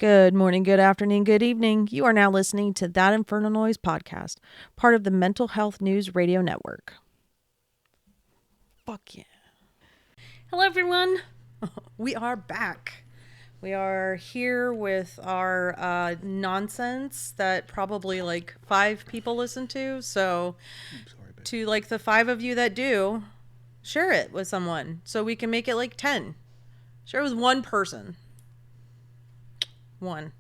Good morning, good afternoon, good evening. You are now listening to That Infernal Noise podcast, part of the Mental Health News Radio Network. Fuck yeah. Hello, everyone. We are back. We are here with our nonsense that probably like 5 people listen to. So, to like the 5 of you that do, share it with someone so we can make it like 10. Share it with one person. One.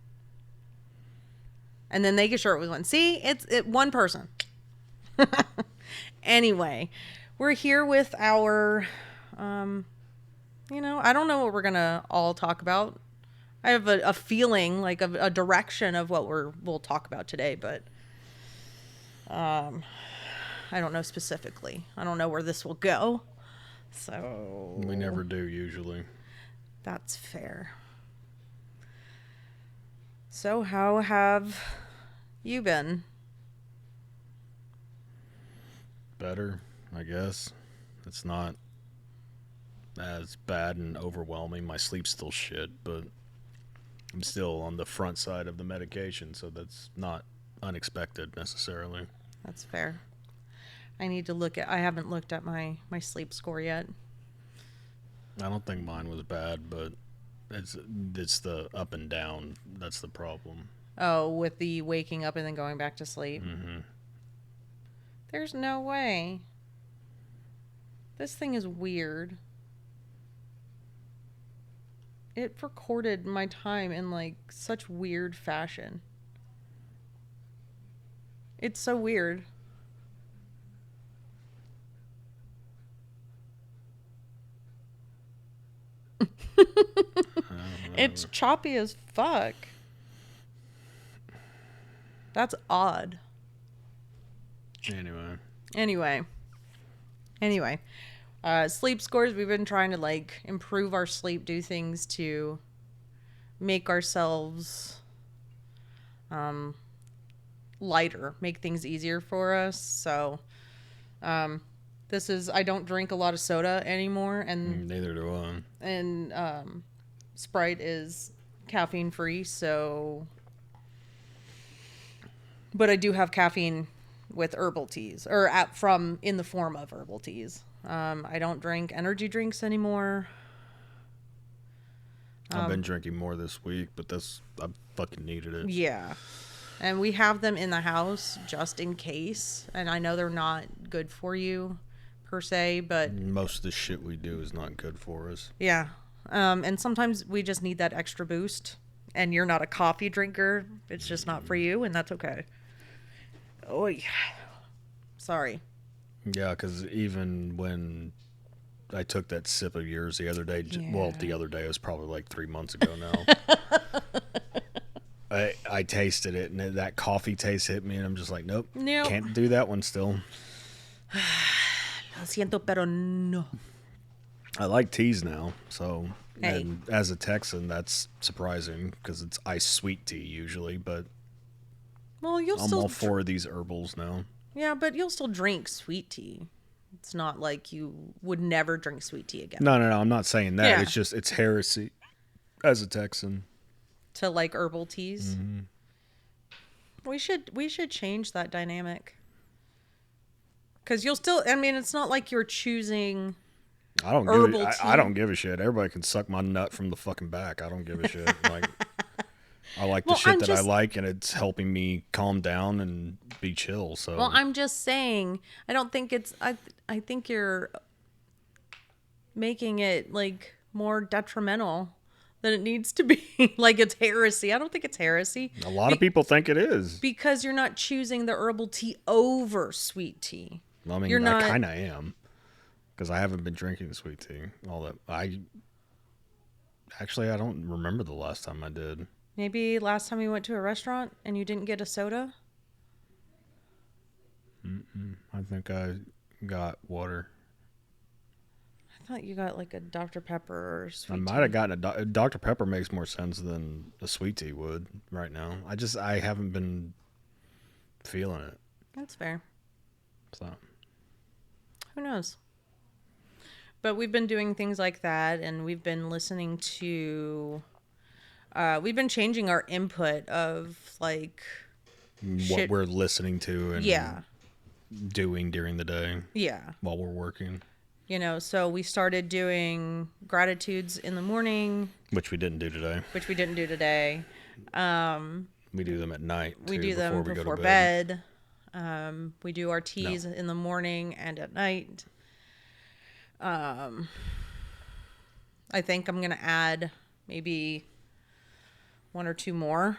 And then they can share it with one. See, it's one person. Anyway, we're here with our, I don't know what we're going to all talk about. I have a feeling, like a direction of what we'll talk about today, but I don't know specifically. I don't know where this will go. So we never do usually. That's fair. So how have you been? Better, I guess. It's not as bad and overwhelming. My sleep's still shit, but I'm still on the front side of the medication, so that's not unexpected necessarily. That's fair. I haven't looked at my sleep score yet. I don't think mine was bad, but it's the up and down that's the problem. Oh, with the waking up and then going back to sleep? Mm-hmm. There's no way. This thing is weird. It recorded my time in like such weird fashion. It's so weird. It's choppy as fuck. That's odd. Anyway. Sleep scores, we've been trying to like improve our sleep, do things to make ourselves lighter, make things easier for us. So I don't drink a lot of soda anymore, and neither do I. And Sprite is caffeine free, so but I do have caffeine with herbal teas, or in the form of herbal teas. I don't drink energy drinks anymore. I've been drinking more this week, but I fucking needed it. Yeah. And we have them in the house just in case. And I know they're not good for you per se, but most of the shit we do is not good for us. Yeah. And sometimes we just need that extra boost. And you're not a coffee drinker. It's just not for you, and that's okay. Oh, yeah. Sorry. Yeah, because even when I took that sip of yours the other day, the other day, it was probably like 3 months ago now. I tasted it, and that coffee taste hit me, and I'm just like, nope. Can't do that one still. Lo siento, pero no. I like teas now, so and as a Texan, that's surprising because it's iced sweet tea usually, but I'm all for these herbals now. Yeah, but you'll still drink sweet tea. It's not like you would never drink sweet tea again. No, I'm not saying that. Yeah. It's just, it's heresy as a Texan. To like herbal teas? Mm-hmm. We should change that dynamic. Because you'll still, I mean, it's not like you're choosing I don't give a shit. Everybody can suck my nut from the fucking back. I don't give a shit. Like, I like the shit I like, and it's helping me calm down and be chill. So, well, I'm just saying, I don't think it's. I think you're making it like more detrimental than it needs to be. Like it's heresy. I don't think it's heresy. A lot of people think it is because you're not choosing the herbal tea over sweet tea. Well, I mean, I kind of am because I haven't been drinking sweet tea. I don't remember the last time I did. Maybe last time you went to a restaurant and you didn't get a soda? I think I got water. I thought you got like a Dr. Pepper or sweet tea. I might have gotten a Dr. Pepper makes more sense than a sweet tea would right now. I haven't been feeling it. That's fair. So. Who knows? But we've been doing things like that, and we've been listening to We've been changing our input of like What shit. we're listening to and Yeah. doing during the day Yeah. while we're working, So we started doing gratitudes in the morning, which we didn't do today. which we didn't do today. We do them at night We too do them before we go to before bed. bed. We do our No, teas in the morning and at night. I think I'm going to add maybe one or two more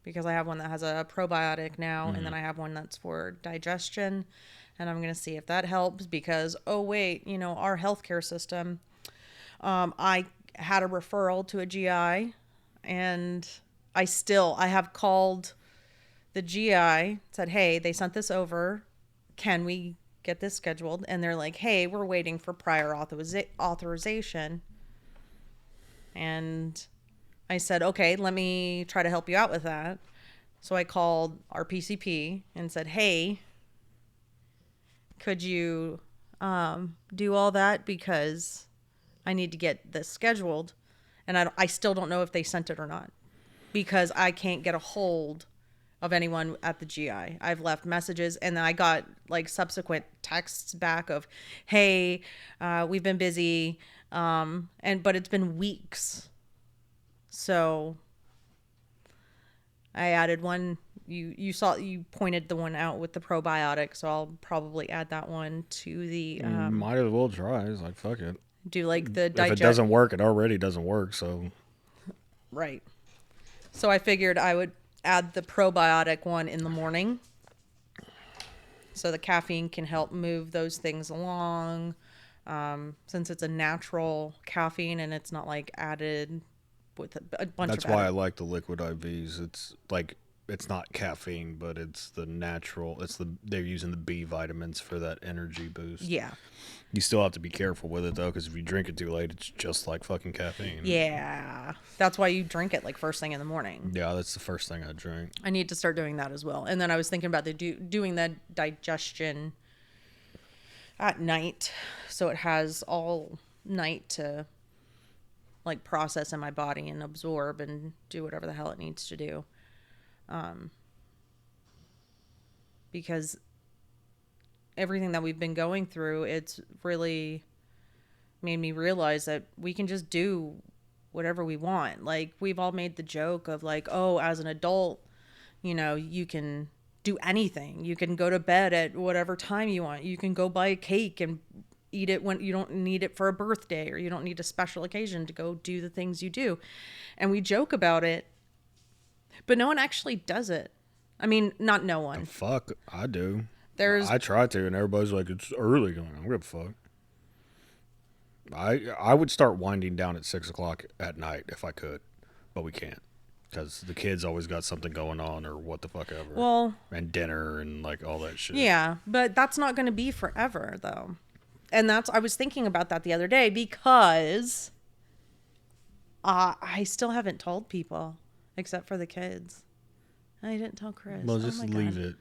because I have one that has a probiotic now, and then I have one that's for digestion. And I'm going to see if that helps because, oh, wait, our healthcare system, I had a referral to a GI, and I have called the GI, said, hey, they sent this over. Can we get this scheduled? And they're like, hey, we're waiting for prior authorization. And I said, okay, let me try to help you out with that. So I called our PCP and said, hey, could you do all that? Because I need to get this scheduled. And I still don't know if they sent it or not because I can't get a hold of anyone at the GI. I've left messages and then I got like subsequent texts back of, hey, we've been busy. But it's been weeks. So I added one. You pointed the one out with the probiotic, so I'll probably add that one to the might as well try. It's like fuck it. do like the If it doesn't work, it already doesn't work. So right. So I figured I would add the probiotic one in the morning, so the caffeine can help move those things along. Since it's a natural caffeine and it's not like added with a bunch that's of why I like the liquid IVs. It's like it's not caffeine, but it's the natural. They're using the B vitamins for that energy boost. Yeah. You still have to be careful with it though, because if you drink it too late, it's just like fucking caffeine. Yeah. That's why you drink it like first thing in the morning. Yeah, that's the first thing I drink. I need to start doing that as well. And then I was thinking about doing the digestion at night, so it has all night to like process in my body and absorb and do whatever the hell it needs to do. Because everything that we've been going through, it's really made me realize that we can just do whatever we want. Like we've all made the joke of like, oh, as an adult, you can do anything. You can go to bed at whatever time you want. You can go buy a cake and eat it when you don't need it for a birthday, or you don't need a special occasion to go do the things you do. And we joke about it, but no one actually does it. I mean, not no one. The fuck, I do. There's I try to, and everybody's like, it's early. Going, I don't give a fuck. I would start winding down at 6 o'clock at night if I could, but we can't because the kids always got something going on or what the fuck ever. well, And dinner and like all that shit. yeah, but that's not going to be forever though. And I was thinking about that the other day because I still haven't told people except for the kids. I didn't tell Chris. Well, Oh just my leave God. it.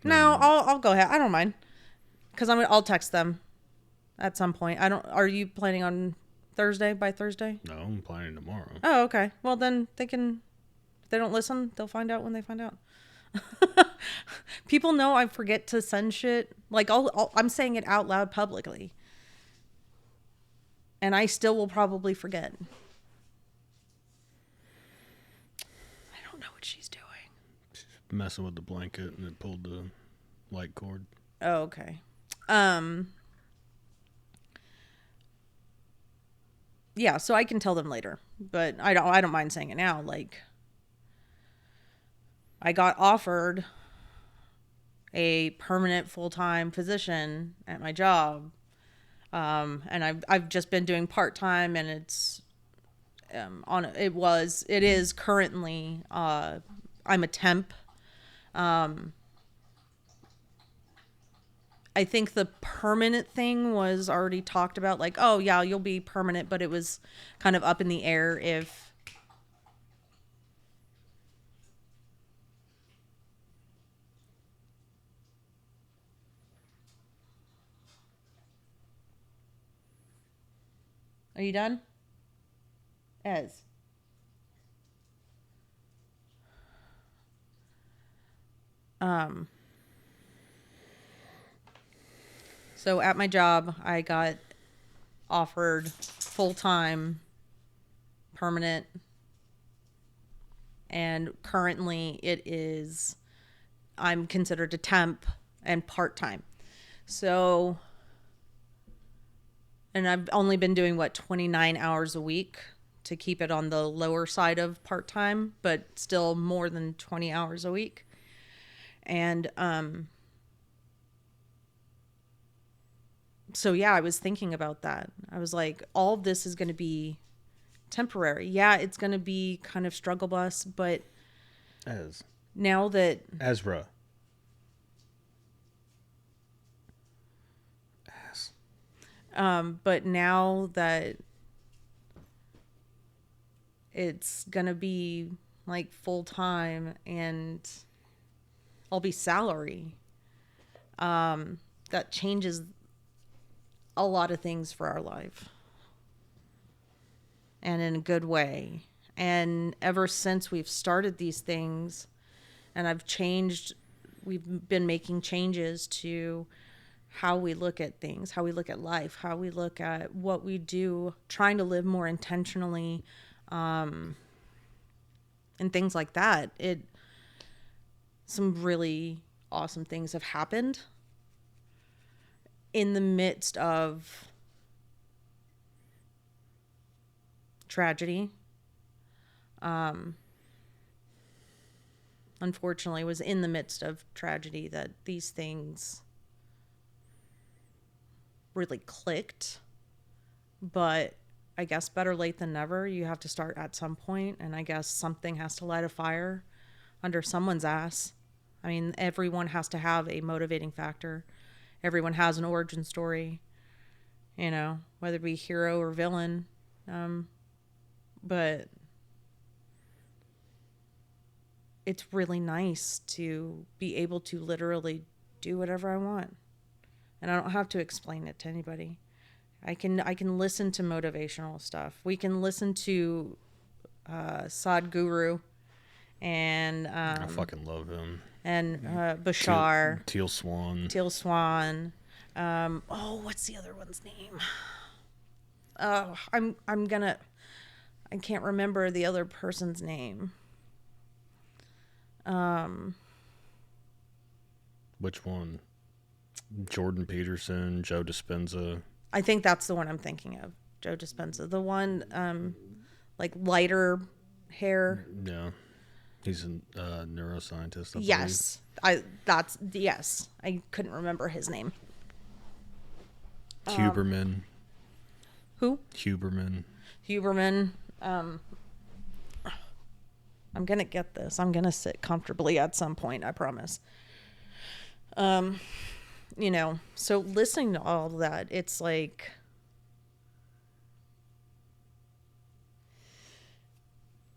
No, I'll go ahead. I don't mind because I'll text them at some point. Are you planning on by Thursday? No, I'm planning tomorrow. Oh, okay. Well, then they can. If they don't listen, they'll find out when they find out. People know I forget to send shit. Like I'm saying it out loud publicly, and I still will probably forget. I don't know what she's doing. She's messing with the blanket and it pulled the light cord. Oh, okay. Yeah, so I can tell them later, but I don't mind saying it now. Like, I got offered a permanent full-time position at my job, and I've just been doing part-time, and it's it is currently I'm a temp. I think the permanent thing was already talked about, like, oh yeah, you'll be permanent, but it was kind of up in the air if Are you done? Ez. So at my job, I got offered full-time, permanent, and currently I'm considered a temp and part-time. So, and I've only been doing 29 hours a week to keep it on the lower side of part-time, but still more than 20 hours a week. And so yeah, I was thinking about that. I was like, all of this is going to be temporary. Yeah, it's going to be kind of struggle bus, but As now that Ezra. Ass. but now that it's going to be like full time and I'll be salary, that changes a lot of things for our life. And in a good way. And ever since we've started these things and we've been making changes to how we look at things, how we look at life, how we look at what we do, trying to live more intentionally, and things like that. Some really awesome things have happened in the midst of tragedy. Unfortunately, was in the midst of tragedy that these things really clicked. But I guess better late than never. You have to start at some point, and I guess something has to light a fire under someone's ass. I mean, everyone has to have a motivating factor. Everyone has an origin story, whether it be hero or villain. But it's really nice to be able to literally do whatever I want. And I don't have to explain it to anybody. I can listen to motivational stuff. We can listen to Sadhguru and I fucking love him. And Bashar. Teal Swan. What's the other one's name? I can't remember the other person's name. Which one? Jordan Peterson, Joe Dispenza. I think that's the one I'm thinking of. Joe Dispenza. The one, like lighter hair. Yeah. He's a neuroscientist. Yes. Yes. I couldn't remember his name. Huberman. Who? Huberman. I'm going to get this. I'm going to sit comfortably at some point, I promise. So listening to all of that, it's like,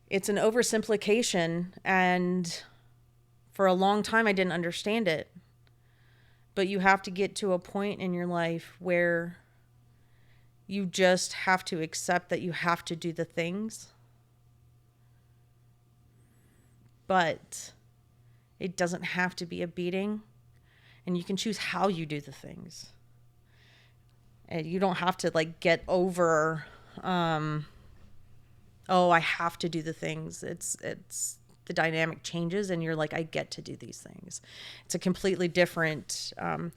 it's an oversimplification, and for a long time I didn't understand it. But you have to get to a point in your life where you just have to accept that you have to do the things. But it doesn't have to be a beating, and you can choose how you do the things. And you don't have to like get over I have to do the things. It's the dynamic changes, and you're like, I get to do these things. It's a completely different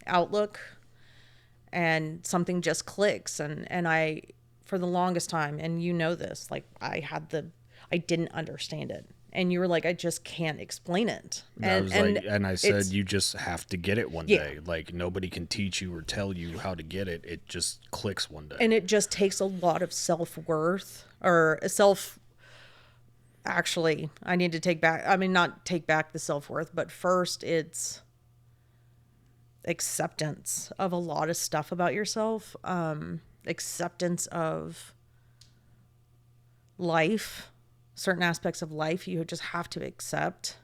outlook, and something just clicks. And I, for the longest time, and you know this, like I didn't understand it. And you were like, I just can't explain it. And I said, you just have to get it one day. Like nobody can teach you or tell you how to get it. It just clicks one day. And it just takes a lot of self-worth actually, I need to not take back the self-worth, but first it's acceptance of a lot of stuff about yourself, acceptance of life, certain aspects of life you just have to accept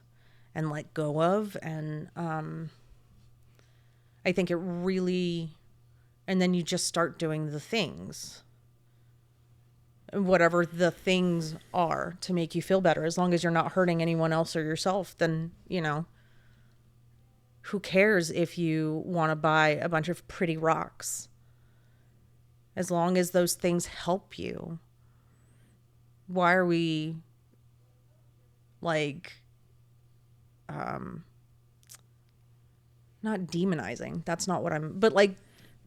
and let go of. And I think it really, and then you just start doing the things, whatever the things are, to make you feel better. As long as you're not hurting anyone else or yourself, then Who cares if you want to buy a bunch of pretty rocks? As long as those things help you. Why are we like not demonizing? That's not what I'm, but like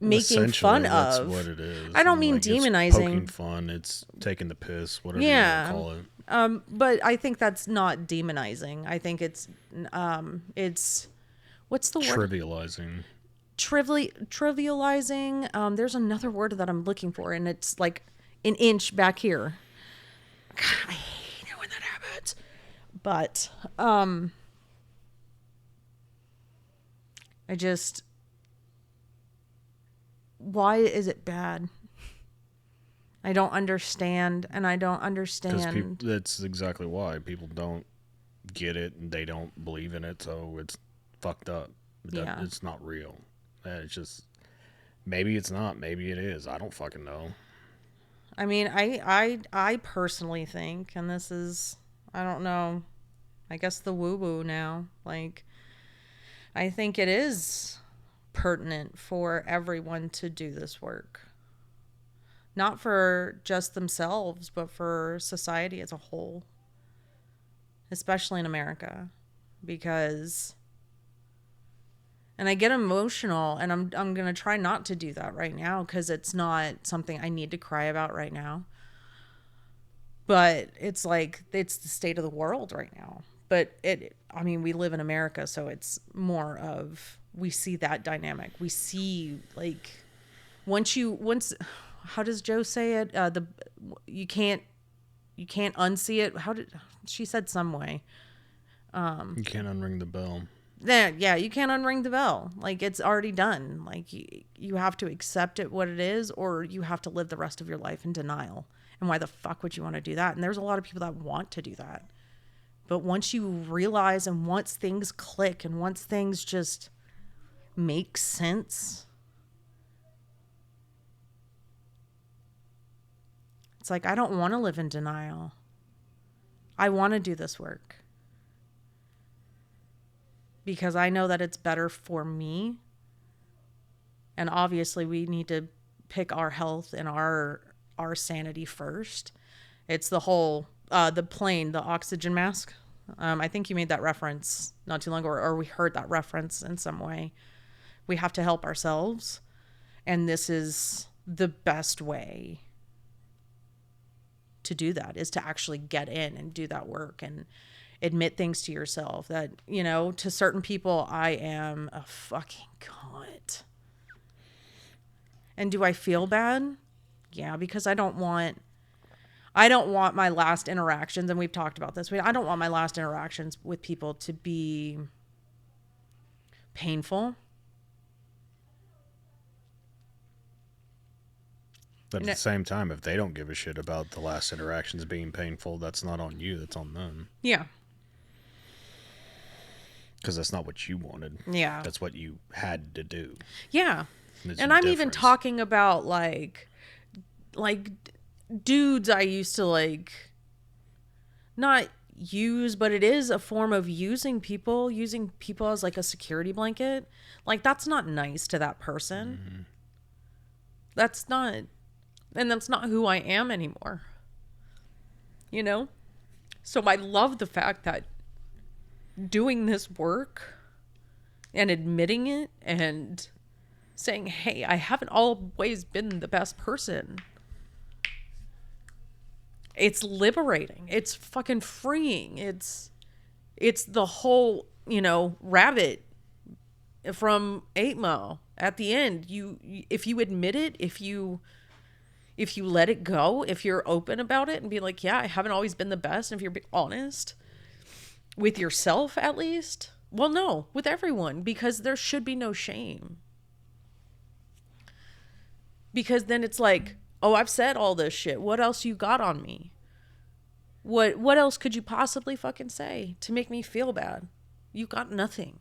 making fun Essentially, that's of. what it is. I don't mean Like, it's demonizing. poking fun. It's taking the piss, whatever you want to call it. But I think that's not demonizing. I think it's what's the word? Trivializing. Trivializing. There's another word that I'm looking for, and it's like an inch back here. God, I hate it when that happens. But I just, why is it bad? I don't understand, and I don't understand. That's exactly why people don't get it and they don't believe in it, so it's fucked up. Yeah. It's not real. It's just, maybe it's not, maybe it is. I don't fucking know. I mean, I personally think, and this is, I don't know, I guess the woo-woo now, like, I think it is pertinent for everyone to do this work. Not for just themselves, but for society as a whole. Especially in America. Because, and I get emotional, and I'm going to try not to do that right now because it's not something I need to cry about right now. But it's like, it's the state of the world right now. But I mean, we live in America, so it's more of, we see that dynamic. We see, like, once, how does Joe say it? You can't unsee it. How did she said some way? You can't unring the bell. Yeah, you can't unring the bell. Like, it's already done. Like, you have to accept it what it is, or you have to live the rest of your life in denial. And why the fuck would you want to do that? And there's a lot of people that want to do that. But once you realize, and once things click, and once things just make sense, it's like, I don't want to live in denial. I want to do this work. Because I know that it's better for me. And obviously we need to pick our health and our sanity first. It's the whole, the oxygen mask. I think you made that reference not too long ago, or we heard that reference in some way. We have to help ourselves. And this is the best way to do that, is to actually get in and do that work and admit things to yourself that, you know, to certain people, I am a fucking cunt. And do I feel bad? Yeah, because I don't want my last interactions, and we've talked about this, I don't want my last interactions with people to be painful. But at the same time, if they don't give a shit about the last interactions being painful, that's not on you, that's on them. Yeah. Because that's not what you wanted. Yeah. That's what you had to do. Yeah. And I'm even talking about like dudes I used to like not use, but it is a form of using people as like a security blanket. Like, that's not nice to that person. Mm-hmm. That's not who I am anymore. You know? So I love the fact that doing this work and admitting it and saying, hey, I haven't always been the best person. It's liberating. It's fucking freeing. It's the whole, you know, rabbit from 8 Mile. At the end, if you admit it, if you let it go, if you're open about it and be like, yeah, I haven't always been the best, and if you're honest with yourself, at least, well, no, with everyone, because there should be no shame. Because then it's like, oh, I've said all this shit. What else you got on me? What else could you possibly fucking say to make me feel bad? You got nothing.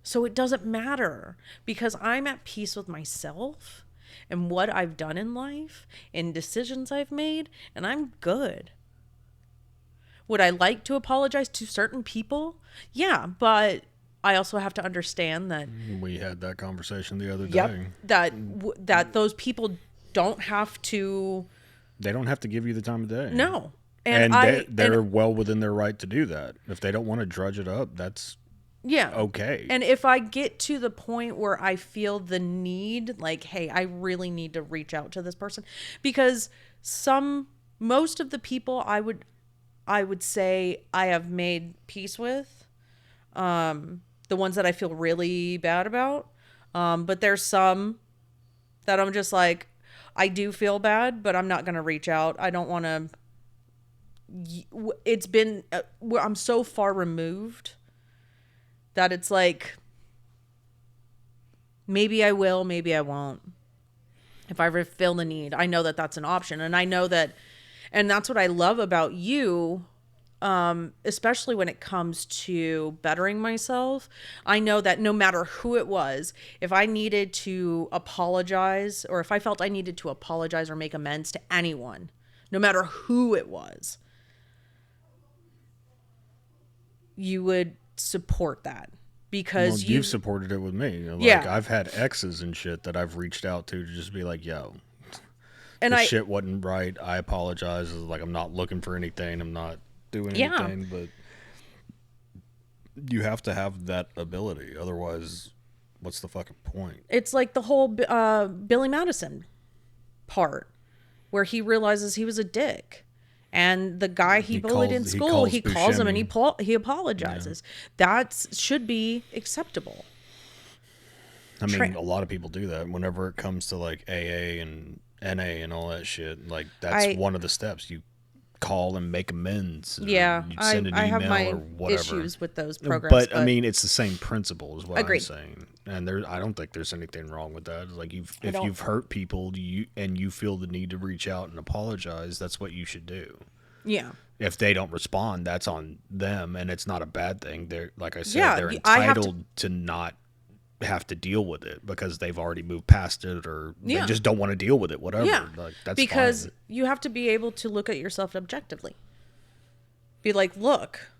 So it doesn't matter, because I'm at peace with myself and what I've done in life and decisions I've made, and I'm good. Would I like to apologize to certain people? Yeah, but I also have to understand that, We had that conversation the other yep, day. that those people don't have to. They don't have to give you the time of day. No. And they're well within their right to do that. If they don't want to drudge it up, that's yeah. okay. And if I get to the point where I feel the need, like, hey, I really need to reach out to this person, because most of the people I would say I have made peace with, the ones that I feel really bad about. But there's some that I'm just like, I do feel bad, but I'm not going to reach out. I don't want to. It's been, I'm so far removed that it's like, maybe I will, maybe I won't. If I ever feel the need, I know that that's an option. And I know that, and that's what I love about you, especially when it comes to bettering myself. I know that no matter who it was, if I needed to apologize, or if I felt I needed to apologize or make amends to anyone, no matter who it was, you would support that. Because you've supported it with me. Like, yeah. I've had exes and shit that I've reached out to just be like, yo, and this shit wasn't right. I apologize. Like, I'm not looking for anything. I'm not doing anything. But you have to have that ability. Otherwise, what's the fucking point? It's like the whole Billy Madison part where he realizes he was a dick. And the guy he bullied in school, he calls him and he apologizes. Yeah. That should be acceptable. I mean, a lot of people do that whenever it comes to like AA and NA and all that shit. Like, that's one of the steps. You call and make amends. Yeah, you send an email, I have my or whatever. issues with those programs. But I mean, it's the same principle, is what agreed. I'm saying. And I don't think there's anything wrong with that. Like, if you've hurt people, and you feel the need to reach out and apologize, that's what you should do. Yeah. If they don't respond, that's on them, and it's not a bad thing. They're, like I said, they're entitled to not have to deal with it because they've already moved past it, or they just don't want to deal with it, whatever. Yeah. Like, that's because fine. You have to be able to look at yourself objectively. Be like, look.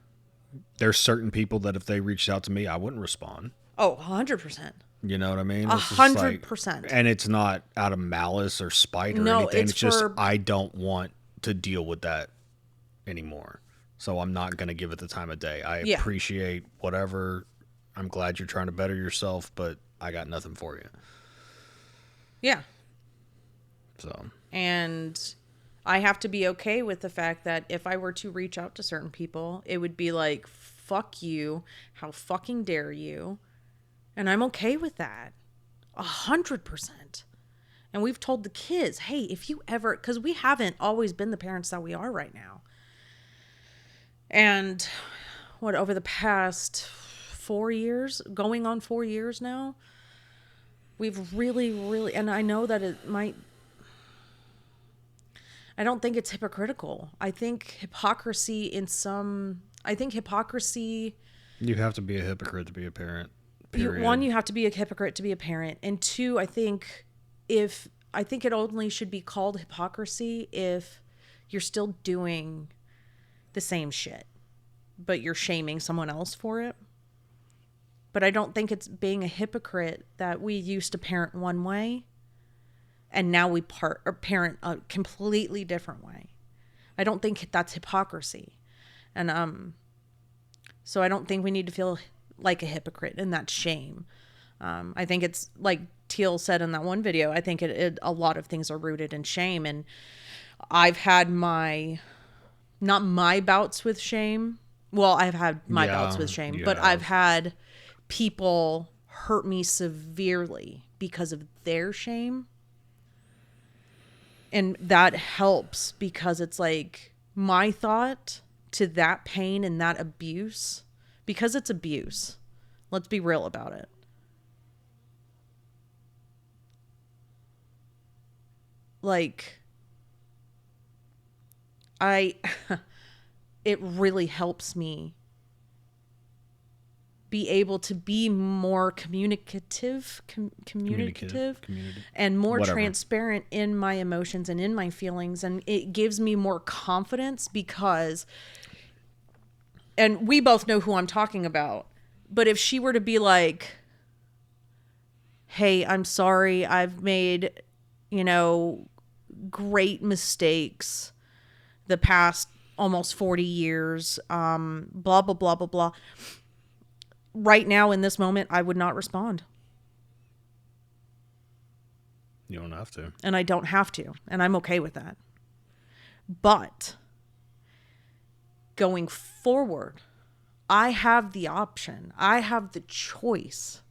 There's certain people that if they reached out to me, I wouldn't respond. Oh, 100%. You know what I mean? 100%. And it's not out of malice or spite or anything. It's just I don't want to deal with that anymore. So I'm not going to give it the time of day. I appreciate whatever. I'm glad you're trying to better yourself, but I got nothing for you. Yeah. So. And I have to be okay with the fact that if I were to reach out to certain people, it would be like, fuck you. How fucking dare you? And I'm okay with that. 100%. And we've told the kids, hey, if you ever, because we haven't always been the parents that we are right now. And over the past 4 years, going on 4 years now, we've really, and I know that it might, I don't think it's hypocritical. I think hypocrisy. You have to be a hypocrite to be a parent. One, you have to be a hypocrite to be a parent. And two, I think it only should be called hypocrisy if you're still doing the same shit, but you're shaming someone else for it. But I don't think it's being a hypocrite that we used to parent one way and now we parent a completely different way. I don't think that's hypocrisy. And so I don't think we need to feel like a hypocrite, and that's shame. I think it's like Teal said in that one video, I think a lot of things are rooted in shame. And I've had not my bouts with shame. Well, I've had my bouts with shame, but I've had people hurt me severely because of their shame. And that helps because it's like my thought to that pain and that abuse, because it's abuse. Let's be real about it. Like, it really helps me be able to be more communicative and more transparent in my emotions and in my feelings. And it gives me more confidence because and we both know who I'm talking about. But if she were to be like, hey, I'm sorry, I've made, you know, great mistakes the past almost 40 years, blah, blah, blah, blah, blah. Right now, in this moment, I would not respond. You don't have to. And I don't have to. And I'm okay with that. But going forward, I have the option, I have the choice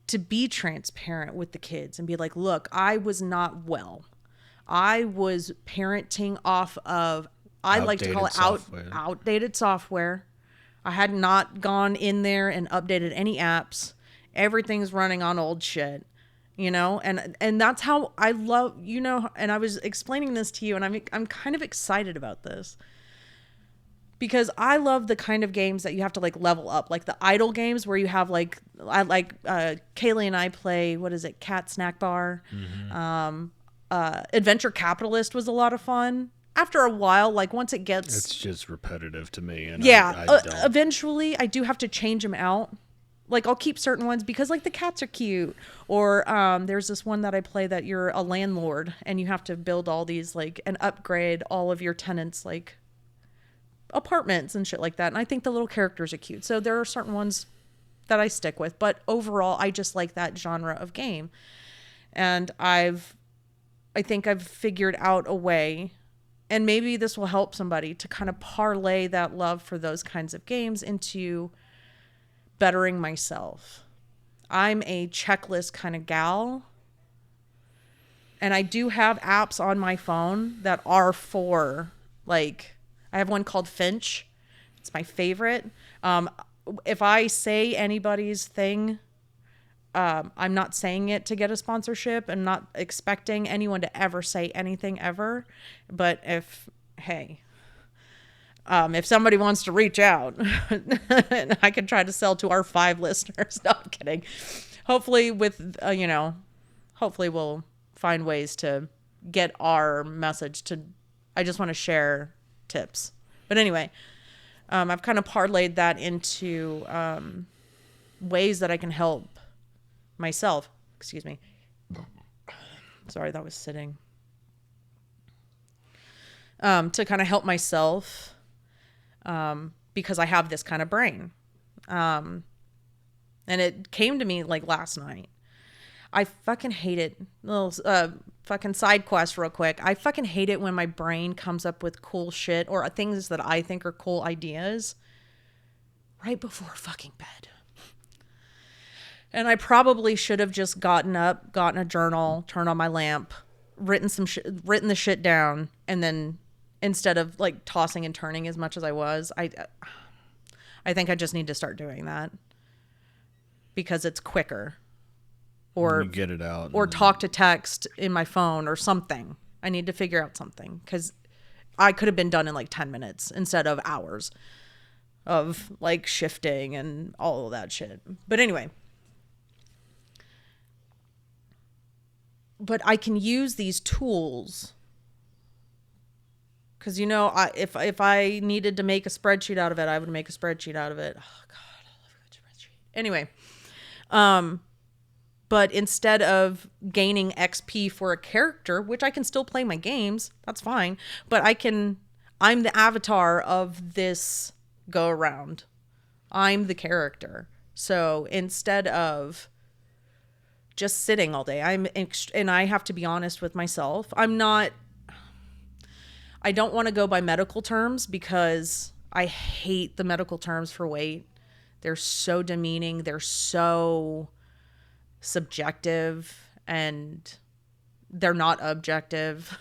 to be transparent with the kids and be like, look, I was not well. I was parenting off of, I like to call it outdated software. I had not gone in there and updated any apps. Everything's running on old shit, you know? And that's how I love, you know, and I was explaining this to you, and I'm kind of excited about this. Because I love the kind of games that you have to like level up, like the idle games where you have like, I like Kaylee and I play, what is it, Cat Snack Bar. Mm-hmm. Adventure Capitalist was a lot of fun. After a while, like once it gets, it's just repetitive to me. And yeah, I don't. Eventually I do have to change them out. Like I'll keep certain ones because like the cats are cute. Or there's this one that I play that you're a landlord and you have to build all these like and upgrade all of your tenants like apartments and shit like that. And I think the little characters are cute. So there are certain ones that I stick with. But overall, I just like that genre of game. And I think I've figured out a way, and maybe this will help somebody to kind of parlay that love for those kinds of games into bettering myself. I'm a checklist kind of gal. And I do have apps on my phone that are for, like, I have one called Finch. It's my favorite. If I say anybody's thing, I'm not saying it to get a sponsorship and not expecting anyone to ever say anything ever. But if somebody wants to reach out, I can try to sell to our 5 listeners. No, I'm kidding. Hopefully hopefully we'll find ways to get our message to, I just want to share tips. But anyway, I've kind of parlayed that into ways that I can help myself. Excuse me. Sorry, that was sitting. To kind of help myself because I have this kind of brain. And it came to me like last night. I fucking hate it. Little fucking side quest real quick. I fucking hate it when my brain comes up with cool shit or things that I think are cool ideas right before fucking bed. And I probably should have just gotten up, gotten a journal, turned on my lamp, written the shit down, and then instead of like tossing and turning as much as I was, I think I just need to start doing that because it's quicker. Or you get it out. Or talk to text in my phone or something. I need to figure out something because I could have been done in like 10 minutes instead of hours of like shifting and all of that shit. But anyway. But I can use these tools because, you know, if I needed to make a spreadsheet out of it, I would make a spreadsheet out of it. Oh, God, I love a good spreadsheet. Anyway, but instead of gaining XP for a character, which I can still play my games, that's fine. But I'm the avatar of this go around. I'm the character. So instead of just sitting all day, and I have to be honest with myself. I don't want to go by medical terms because I hate the medical terms for weight. They're so demeaning. They're so subjective and they're not objective.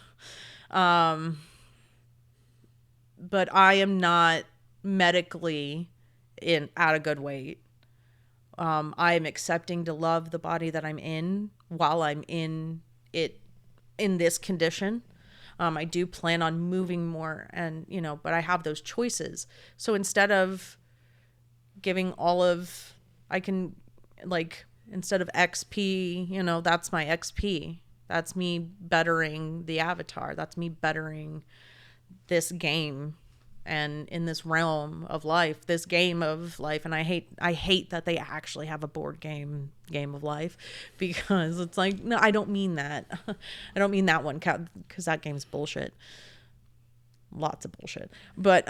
But I am not medically at a good weight. I am accepting to love the body that I'm in while I'm in this condition. I do plan on moving more and, you know, but I have those choices. So instead of giving instead of XP, you know, that's my XP. That's me bettering the avatar. That's me bettering this game and in this realm of life, this game of life. And I hate that they actually have a board game of life, because it's like, no, I don't mean that. I don't mean that one, because that game's bullshit. Lots of bullshit. But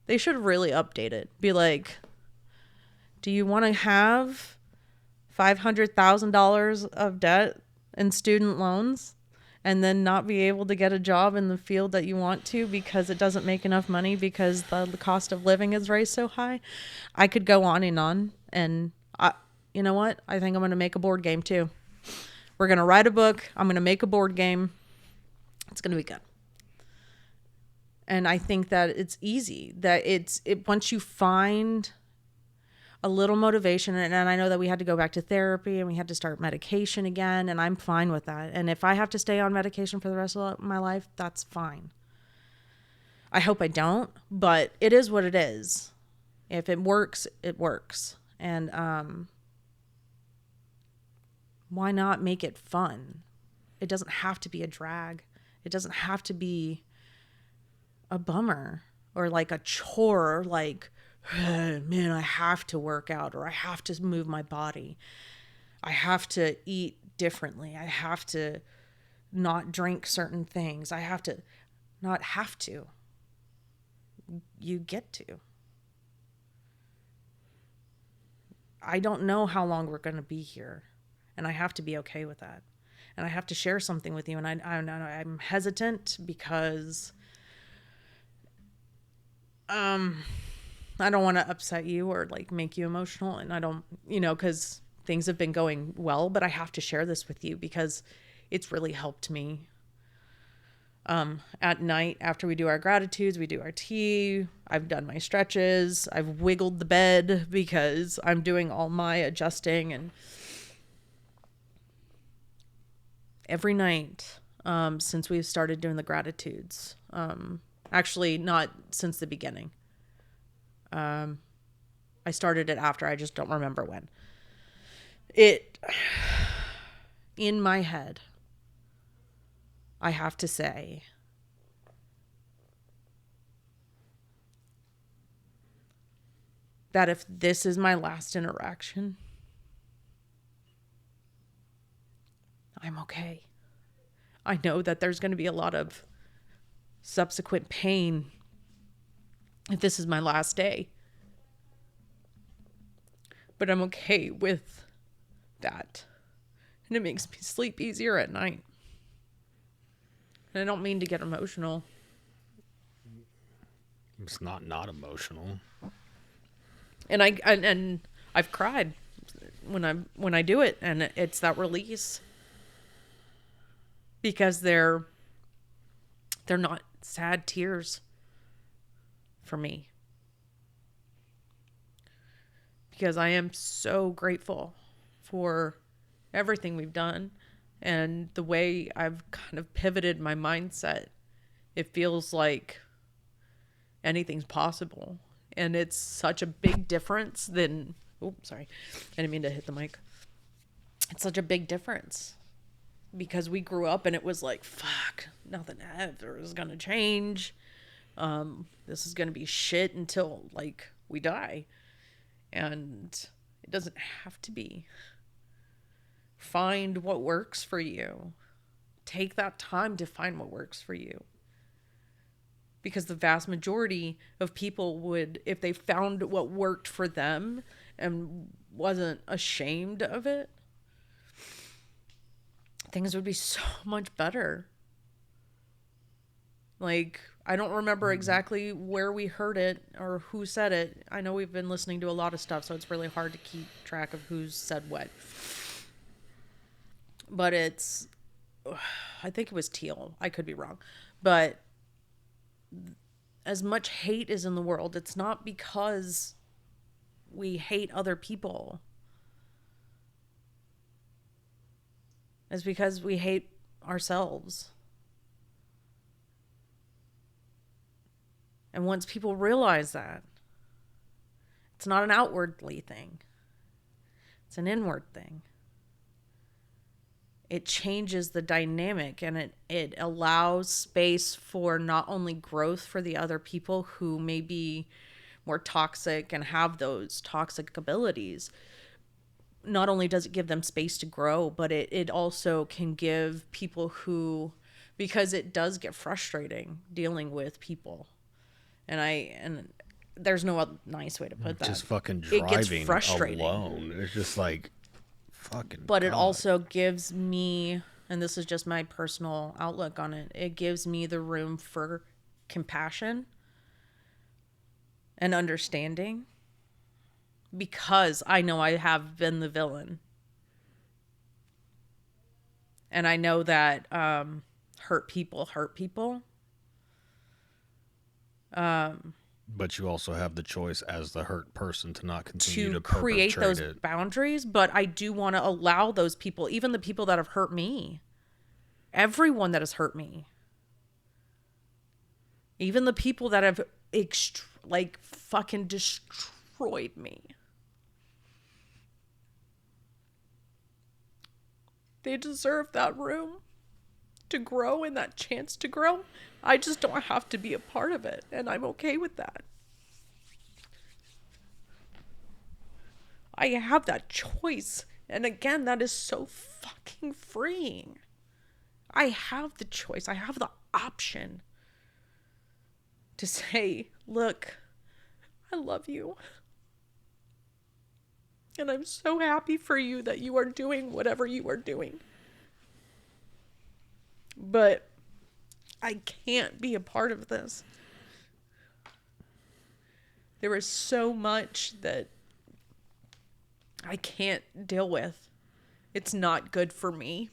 they should really update it. Be like, do you want to have $500,000 of debt and student loans, and then not be able to get a job in the field that you want to because it doesn't make enough money because the cost of living is raised so high? I could go on and on. And you know what? I think I'm going to make a board game too. We're going to write a book. I'm going to make a board game. It's going to be good. And I think that it's easy, that once you find a little motivation, and I know that we had to go back to therapy and we had to start medication again, and I'm fine with that. And if I have to stay on medication for the rest of my life, that's fine. I hope I don't, but it is what it is. If it works, it works. And why not make it fun? It doesn't have to be a drag. It doesn't have to be a bummer or like a chore, like, man, I have to work out, or I have to move my body. I have to eat differently. I have to not drink certain things. I have to not have to. You get to. I don't know how long we're going to be here, and I have to be okay with that. And I have to share something with you, and I'm hesitant because I don't want to upset you or like make you emotional, and I don't, because things have been going well, but I have to share this with you because it's really helped me. At night after we do our gratitudes, we do our tea. I've done my stretches. I've wiggled the bed because I'm doing all my adjusting, and every night, since we've started doing the gratitudes, actually not since the beginning. I started it after, I just don't remember when. In my head, I have to say that if this is my last interaction, I'm okay. I know that there's going to be a lot of subsequent pain if this is my last day. But I'm okay with that. And it makes me sleep easier at night. And I don't mean to get emotional. It's not emotional. And I've cried when I do it, and it's that release. Because they're not sad tears for me. Because I am so grateful for everything we've done and the way I've kind of pivoted my mindset. It feels like anything's possible. And it's such a big difference than... Oh, sorry. I didn't mean to hit the mic. It's such a big difference. Because we grew up and it was like, fuck, nothing ever is going to change. This is going to be shit until, like, we die. And it doesn't have to be. Find what works for you. Take that time to find what works for you. Because the vast majority of people would, if they found what worked for them and wasn't ashamed of it, things would be so much better. Like, I don't remember exactly where we heard it or who said it. I know we've been listening to a lot of stuff, so it's really hard to keep track of who's said what. But I think it was Teal. I could be wrong. But as much hate is in the world, it's not because we hate other people. It's because we hate ourselves. And once people realize that, it's not an outwardly thing. It's an inward thing. it changes the dynamic, and it allows space for not only growth for the other people who may be more toxic and have those toxic abilities. Not only does it give them space to grow, but it also can give people who, because it does get frustrating dealing with people. And there's no other nice way to put that. Just fucking It gets driving frustrating. alone. It's just like, fucking But it God. also gives me, and this is just my personal outlook on it, it gives me the room for compassion and understanding, because I know I have been the villain. And I know that hurt people hurt people. But you also have the choice as the hurt person to not continue To to create perpetrate those it. boundaries, but I do want to allow those people, even the people that have hurt me, everyone that has hurt me, even the people that have like fucking destroyed me, they deserve that room to grow and that chance to grow. I just don't have to be a part of it, and I'm okay with that. I have that choice. And again, that is so fucking freeing. I have the choice. I have the option to say, look, I love you. And I'm so happy for you that you are doing whatever you are doing. But I can't be a part of this. There is so much that I can't deal with. It's not good for me.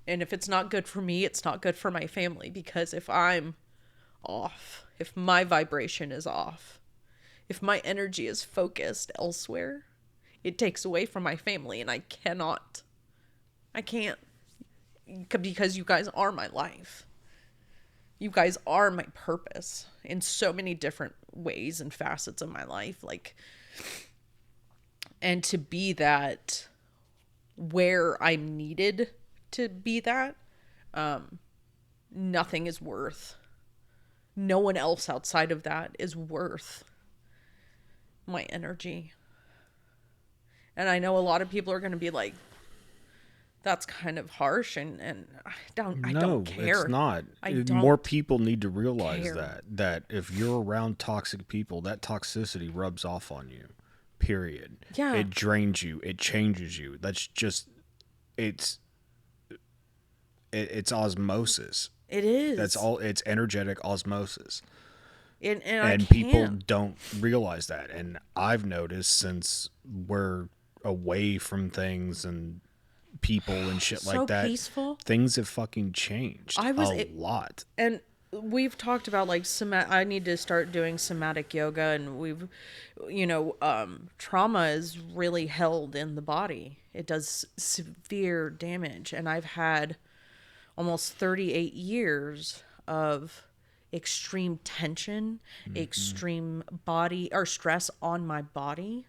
And if it's not good for me, it's not good for my family. Because if I'm off, if my vibration is off, if my energy is focused elsewhere, it takes away from my family. And I can't. Because you guys are my life. You guys are my purpose in so many different ways and facets of my life. Like, and to be that where I'm needed to be that, nothing is worth. No one else outside of that is worth my energy. And I know a lot of people are going to be like, that's kind of harsh, and I don't care. It's not. I don't More people need to realize care. that if you're around toxic people, that toxicity rubs off on you. Period. Yeah. It drains you. It changes you. That's just it's osmosis. It is. That's all. It's energetic osmosis. And And people don't realize that. And I've noticed since we're away from things and people and shit so like that, peaceful. things have fucking changed a lot. And we've talked about like I need to start doing somatic yoga, and trauma is really held in the body. It does severe damage, and I've had almost 38 years of extreme tension, extreme body or stress on my body,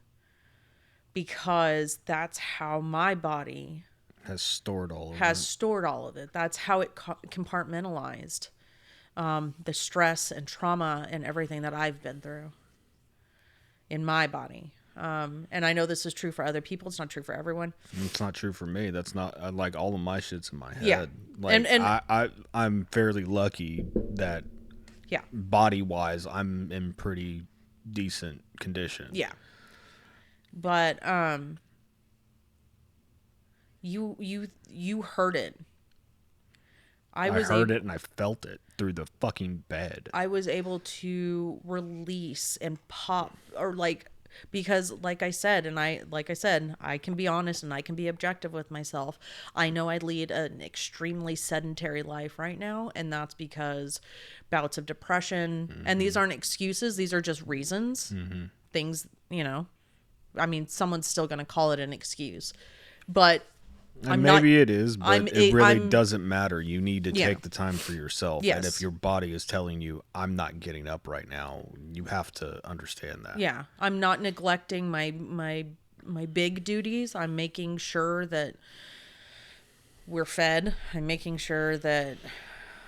because that's how my body Has stored all of it. That's how it compartmentalized the stress and trauma and everything that I've been through in my body. And I know this is true for other people. It's not true for everyone. It's not true for me. That's not like all of my shit's in my head. Yeah. Like And I'm fairly lucky that yeah. body wise I'm in pretty decent condition. Yeah. But you heard it. I heard it and I felt it through the fucking bed. I was able to release and pop, or like, because like I said, I can be honest and I can be objective with myself. I know I lead an extremely sedentary life right now, and that's because bouts of depression, and these aren't excuses, these are just reasons. Things, I mean, someone's still going to call it an excuse, but And maybe it is, but it really doesn't matter. You need to take the time for yourself. Yes. And if your body is telling you, I'm not getting up right now, you have to understand that. Yeah. I'm not neglecting my my big duties. I'm making sure that we're fed. I'm making sure that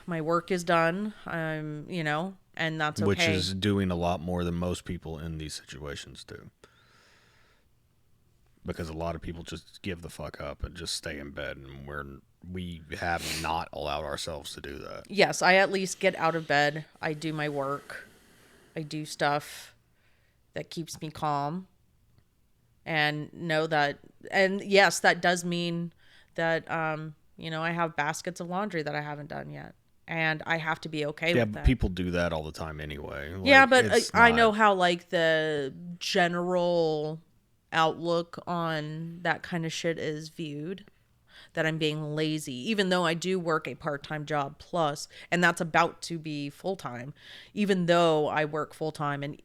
my work is done. And that's Which okay. is doing a lot more than most people in these situations do. Because a lot of people just give the fuck up and just stay in bed, and we have not allowed ourselves to do that. Yes, I at least get out of bed. I do my work. I do stuff that keeps me calm and know that, and yes, that does mean that, I have baskets of laundry that I haven't done yet. And I have to be okay Yeah, with but that. people do that all the time anyway. Yeah, Like, but it's I not. know how, like, the general outlook on that kind of shit is viewed. That I'm being lazy, even though I do work a part-time job plus, and that's about to be full-time. Even though I work full-time, and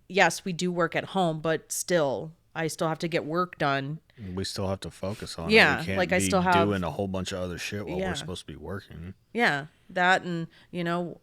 yes, we do work at home, but still, I still have to get work done. We still have to focus on it. We Yeah, like can't I be still have, doing a whole bunch of other shit while we're yeah, supposed to be working. yeah, that, and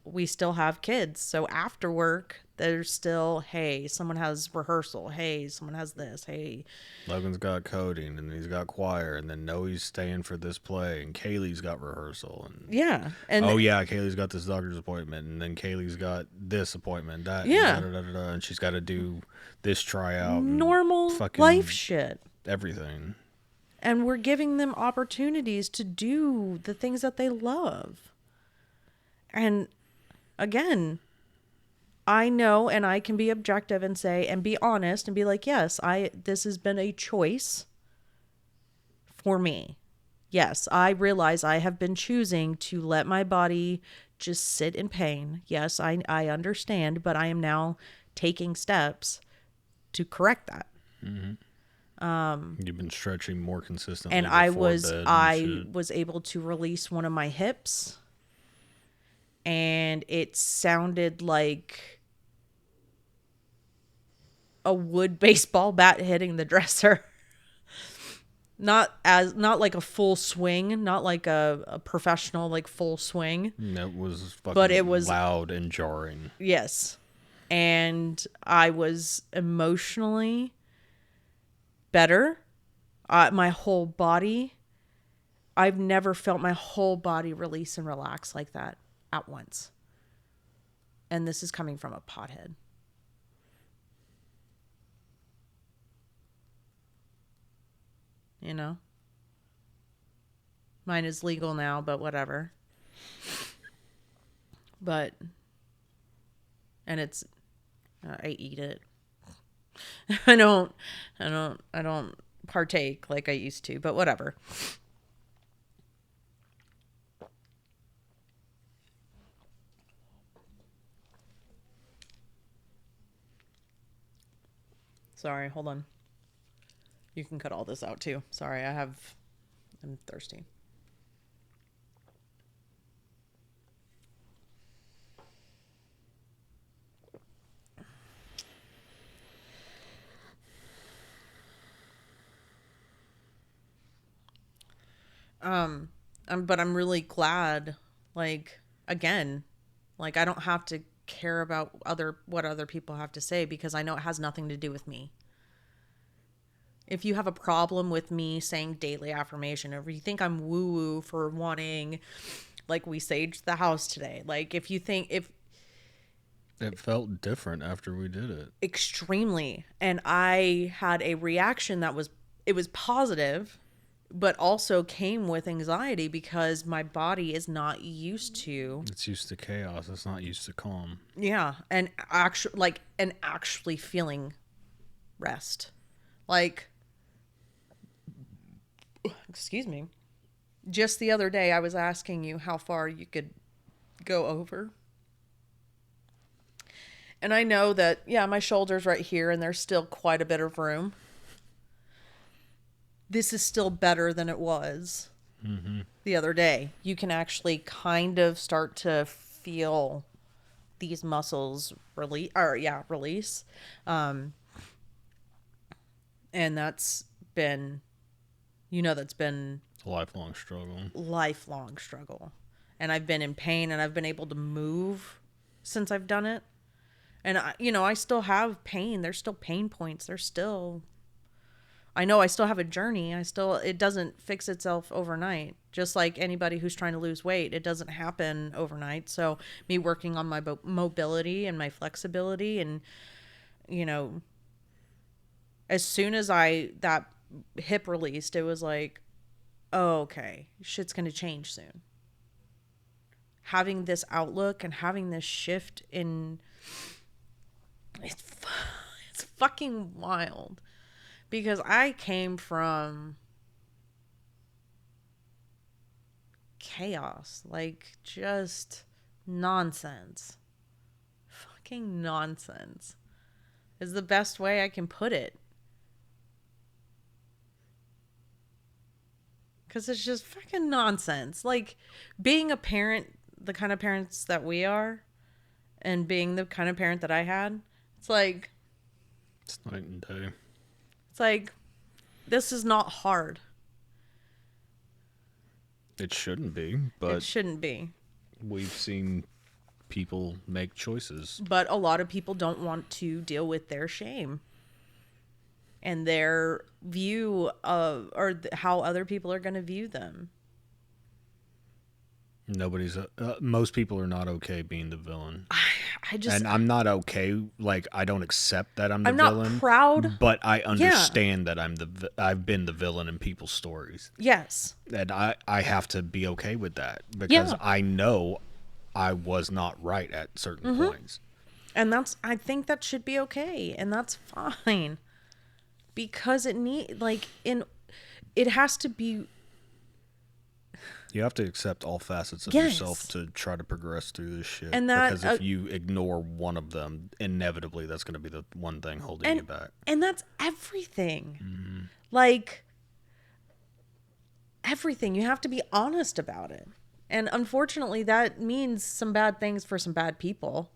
we still have kids. So after work, there's still, hey, someone has rehearsal. Hey, someone has this. Hey, Logan's got coding, and he's got choir, and then Noe's staying for this play, and Kaylee's got rehearsal, and yeah, and oh yeah, Kaylee's got this doctor's appointment, and then Kaylee's got this appointment, that, and da yeah, da da da, da, and she's got to do this tryout and normal life fucking shit. everything. And we're giving them opportunities to do the things that they love. And again, I know, and I can be objective and say and be honest and be like, yes, I this has been a choice for me. Yes, I realize I have been choosing to let my body just sit in pain. Yes, I understand, but I am now taking steps to correct that. You've been stretching more consistently And I before was bed and I shit. was able to release one of my hips, and it sounded like a wood baseball bat hitting the dresser. Not like a full swing, not like a professional like full swing, That was but it fucking was, loud and jarring. yes. And I was emotionally better. My whole body, I've never felt my whole body release and relax like that at once. And this is coming from a pothead. You know? Mine is legal now, but whatever. But, and it's, I eat it. I don't partake like I used to, but whatever. Sorry, hold on. You can cut all this out too. Sorry, I'm thirsty. But I'm really glad, like, again, like I don't have to care about what other people have to say because I know it has nothing to do with me. If you have a problem with me saying daily affirmation, or if you think I'm woo woo for wanting, like, we saged the house today, like, if It felt different after we did it. extremely, and I had a reaction it was positive, but also came with anxiety because my body is not used to, It's used to chaos. It's not used to calm. yeah, and actually feeling rest. Like, excuse me. Just the other day I was asking you how far you could go over. And I know that, yeah, my shoulder's right here and there's still quite a bit of room. This is still better than it was the other day. You can actually kind of start to feel these muscles release. And been, that's been It's a lifelong struggle. lifelong struggle. And I've been in pain and I've been able to move since I've done it. And I still have pain. There's still pain points. There's still I know I still have a journey. It doesn't fix itself overnight. Just like anybody who's trying to lose weight, it doesn't happen overnight. So me working on my mobility and my flexibility, and you know, as soon as that hip released, it was like, oh, okay, shit's going to change soon. Having this outlook and having this shift in, it's fucking wild, because I came from chaos, like just nonsense. Fucking nonsense is the best way I can put it. Because it's just fucking nonsense. Like, being a parent, the kind of parents that we are, and being the kind of parent that I had, it's like, it's night and day. It's like, this is not hard. It shouldn't be, but it shouldn't be. We've seen people make choices. But a lot of people don't want to deal with their shame and their view of, or how other people are going to view them. Most people are not okay being the villain. And I'm not okay. Like, I don't accept that I'm the villain. I'm not proud, but I understand that I've been the villain in people's stories. Yes. And I have to be okay with that, because I know I was not right at certain points. And I think that should be okay, and that's fine, because it has to be. You have to accept all facets of yourself to try to progress through this shit. And that, because if you ignore one of them, inevitably that's going to be the one thing holding you back. And that's everything. Mm-hmm. Like, everything. You have to be honest about it. And unfortunately, that means some bad things for some bad people.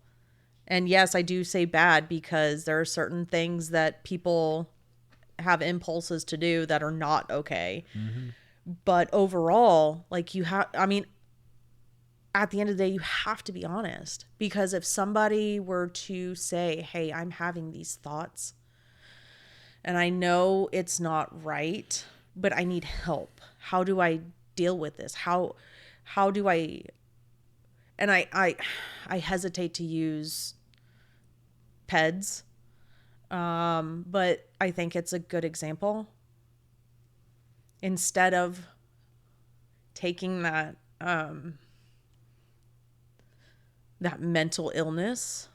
And yes, I do say bad because there are certain things that people have impulses to do that are not okay. Mm-hmm. But overall, like, at the end of the day, you have to be honest. Because if somebody were to say, hey, I'm having these thoughts, and I know it's not right, but I need help. How do I deal with this? How do I... And I hesitate to use PEDS, but I think it's a good example. Instead of taking that mental illness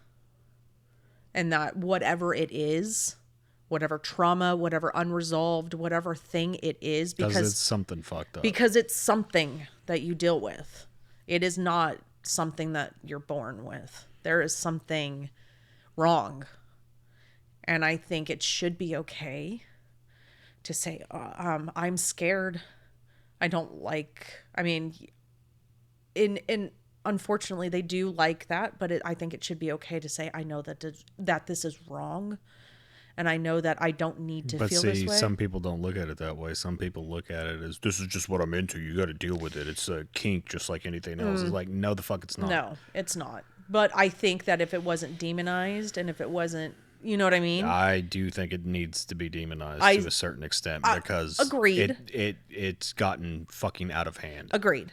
and that whatever it is, whatever trauma, whatever unresolved, whatever thing it is, because it's something fucked up. Because it's something that you deal with. It is not something that you're born with. There is something wrong. And I think it should be okay to say, I'm scared. I don't like, unfortunately they do like that, but I think it should be okay to say, I know that this is wrong. And I know that I don't need to feel this way. But see, some people don't look at it that way. Some people look at it as, this is just what I'm into. You got to deal with it. It's a kink just like anything else. It's like, no, the fuck it's not. No, it's not. But I think that if it wasn't demonized and if it wasn't, you know what I mean? I do think it needs to be demonized to a certain extent, because agreed. It's gotten fucking out of hand. Agreed.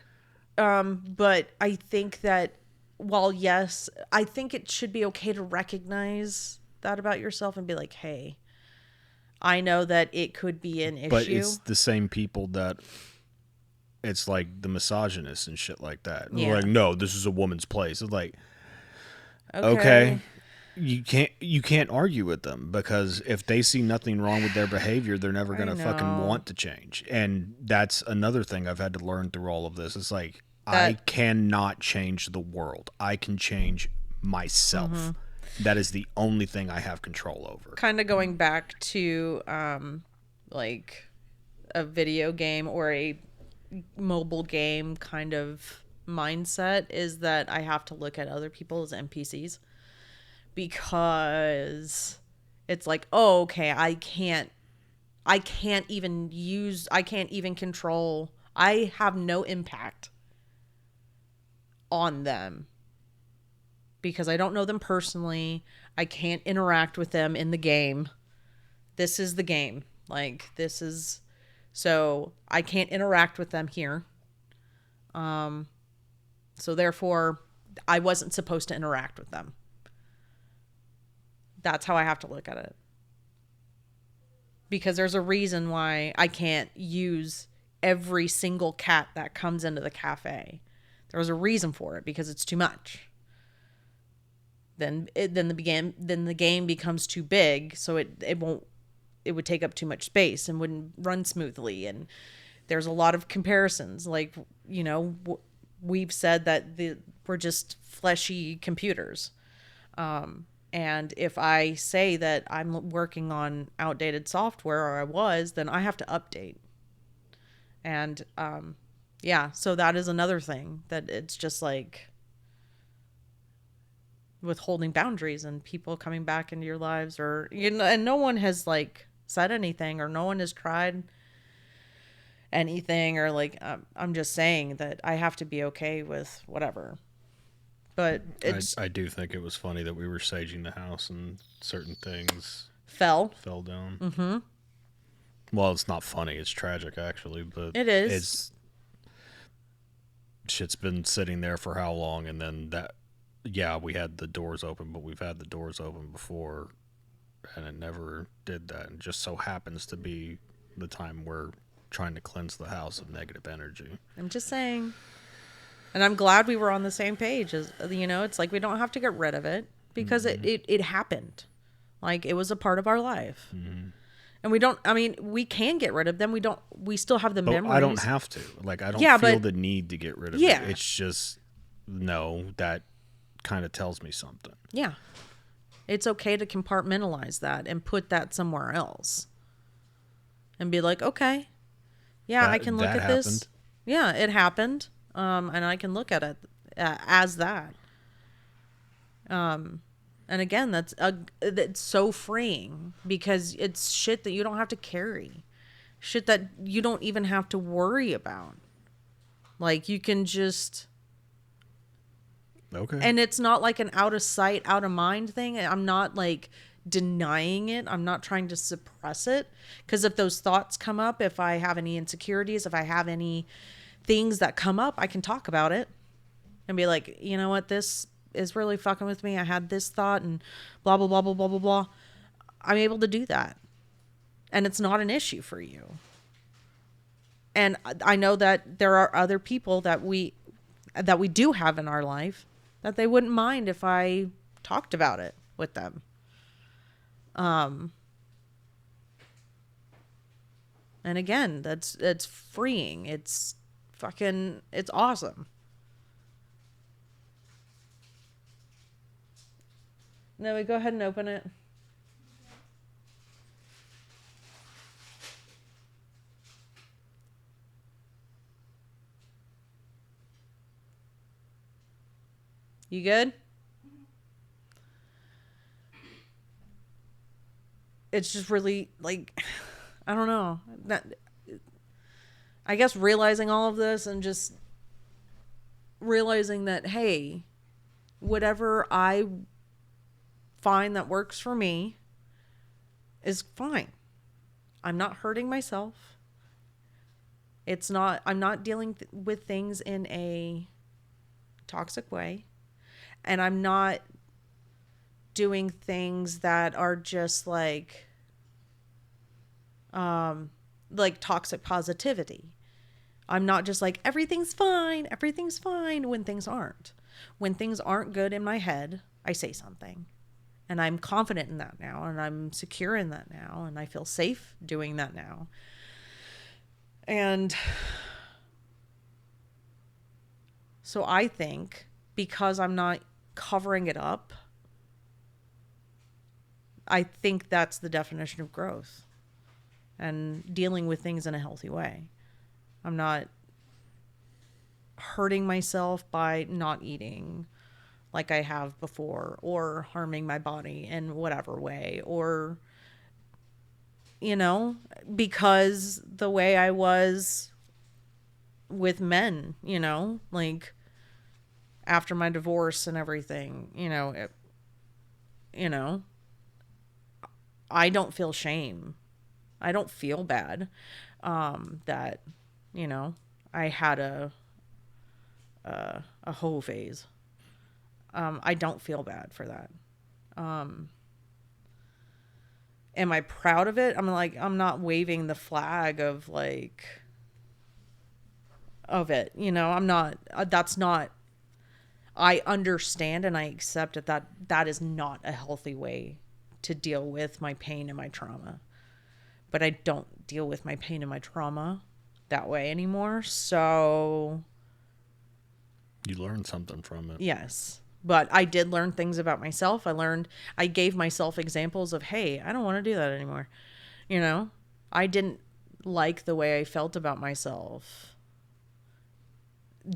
But I think that while yes, I think it should be okay to recognize that about yourself and be like, hey, I know that it could be an issue. But it's the same people that it's like the misogynists and shit like that. Yeah. They're like, no, this is a woman's place. It's like, okay. You can't argue with them, because if they see nothing wrong with their behavior, they're never going to fucking want to change. And that's another thing I've had to learn through all of this. It's like, I cannot change the world. I can change myself. Mm-hmm. That is the only thing I have control over. Kind of going back to like a video game or a mobile game kind of mindset, is that I have to look at other people as NPCs. Because it's like, oh, okay, I can't even control, I have no impact on them because I don't know them personally. I can't interact with them in the game. This is the game. Like, this is, so I can't interact with them here. So therefore, I wasn't supposed to interact with them. That's how I have to look at it. Because there's a reason why I can't use every single cat that comes into the cafe. There's a reason for it, because it's too much. Then the game becomes too big, so it would take up too much space and wouldn't run smoothly. And there's a lot of comparisons. Like, we've said that we're just fleshy computers. And if I say that I'm working on outdated software, or I was, then I have to update. And yeah, so that is another thing, that it's just like withholding boundaries and people coming back into your lives, or and no one has like said anything, or no one has tried anything, or like I'm just saying that I have to be okay with whatever. But I do think it was funny that we were saging the house and certain things fell down. Mm-hmm. Well, it's not funny. It's tragic, actually. But It is. Shit's been sitting there for how long? And then yeah, we had the doors open, but we've had the doors open before, and it never did that. And just so happens to be the time we're trying to cleanse the house of negative energy. I'm just saying. And I'm glad we were on the same page. It's like we don't have to get rid of it, because it happened. Like, it was a part of our life. Mm-hmm. And we can get rid of them. We still have the memories. I don't have to. Like, I don't feel the need to get rid of it. It's just, no, that kind of tells me something. Yeah. It's okay to compartmentalize that and put that somewhere else. And be like, okay, yeah, I can look at this. Yeah, it happened. And I can look at it as that. And again, that's so freeing, because it's shit that you don't have to carry, shit that you don't even have to worry about. Like, you can just. Okay. And it's not like an out of sight, out of mind thing. I'm not like denying it. I'm not trying to suppress it. Because if those thoughts come up, if I have any insecurities, if I have any things that come up, I can talk about it and be like, you know what, this is really fucking with me. I had this thought and blah, blah, blah, blah, blah, blah, blah. I'm able to do that. And it's not an issue for you. And I know that there are other people that we do have in our life that they wouldn't mind if I talked about it with them. And again, it's freeing. It's awesome. No, we go ahead and open it. You good? It's just really, like, I don't know. I guess realizing all of this and just realizing that, hey, whatever I find that works for me is fine. I'm not hurting myself. I'm not dealing with things in a toxic way. And I'm not doing things that are just like toxic positivity. I'm not just like, everything's fine when things aren't. When things aren't good in my head, I say something. And I'm confident in that now, and I'm secure in that now, and I feel safe doing that now. And so I think, because I'm not covering it up, I think that's the definition of growth and dealing with things in a healthy way. I'm not hurting myself by not eating like I have before, or harming my body in whatever way, or, because the way I was with men, like after my divorce and everything, I don't feel shame I don't feel bad that, you know, I had a hoe phase. I don't feel bad for that. Am I proud of it? I'm not waving the flag of like, of it, you know, I'm not, that's not, I understand and I accept that that is not a healthy way to deal with my pain and my trauma. But I don't deal with my pain and my trauma that way anymore. So, You learn something from it. yes. But I did learn things about myself. I gave myself examples of, hey, I don't want to do that anymore. You know, I didn't like the way I felt about myself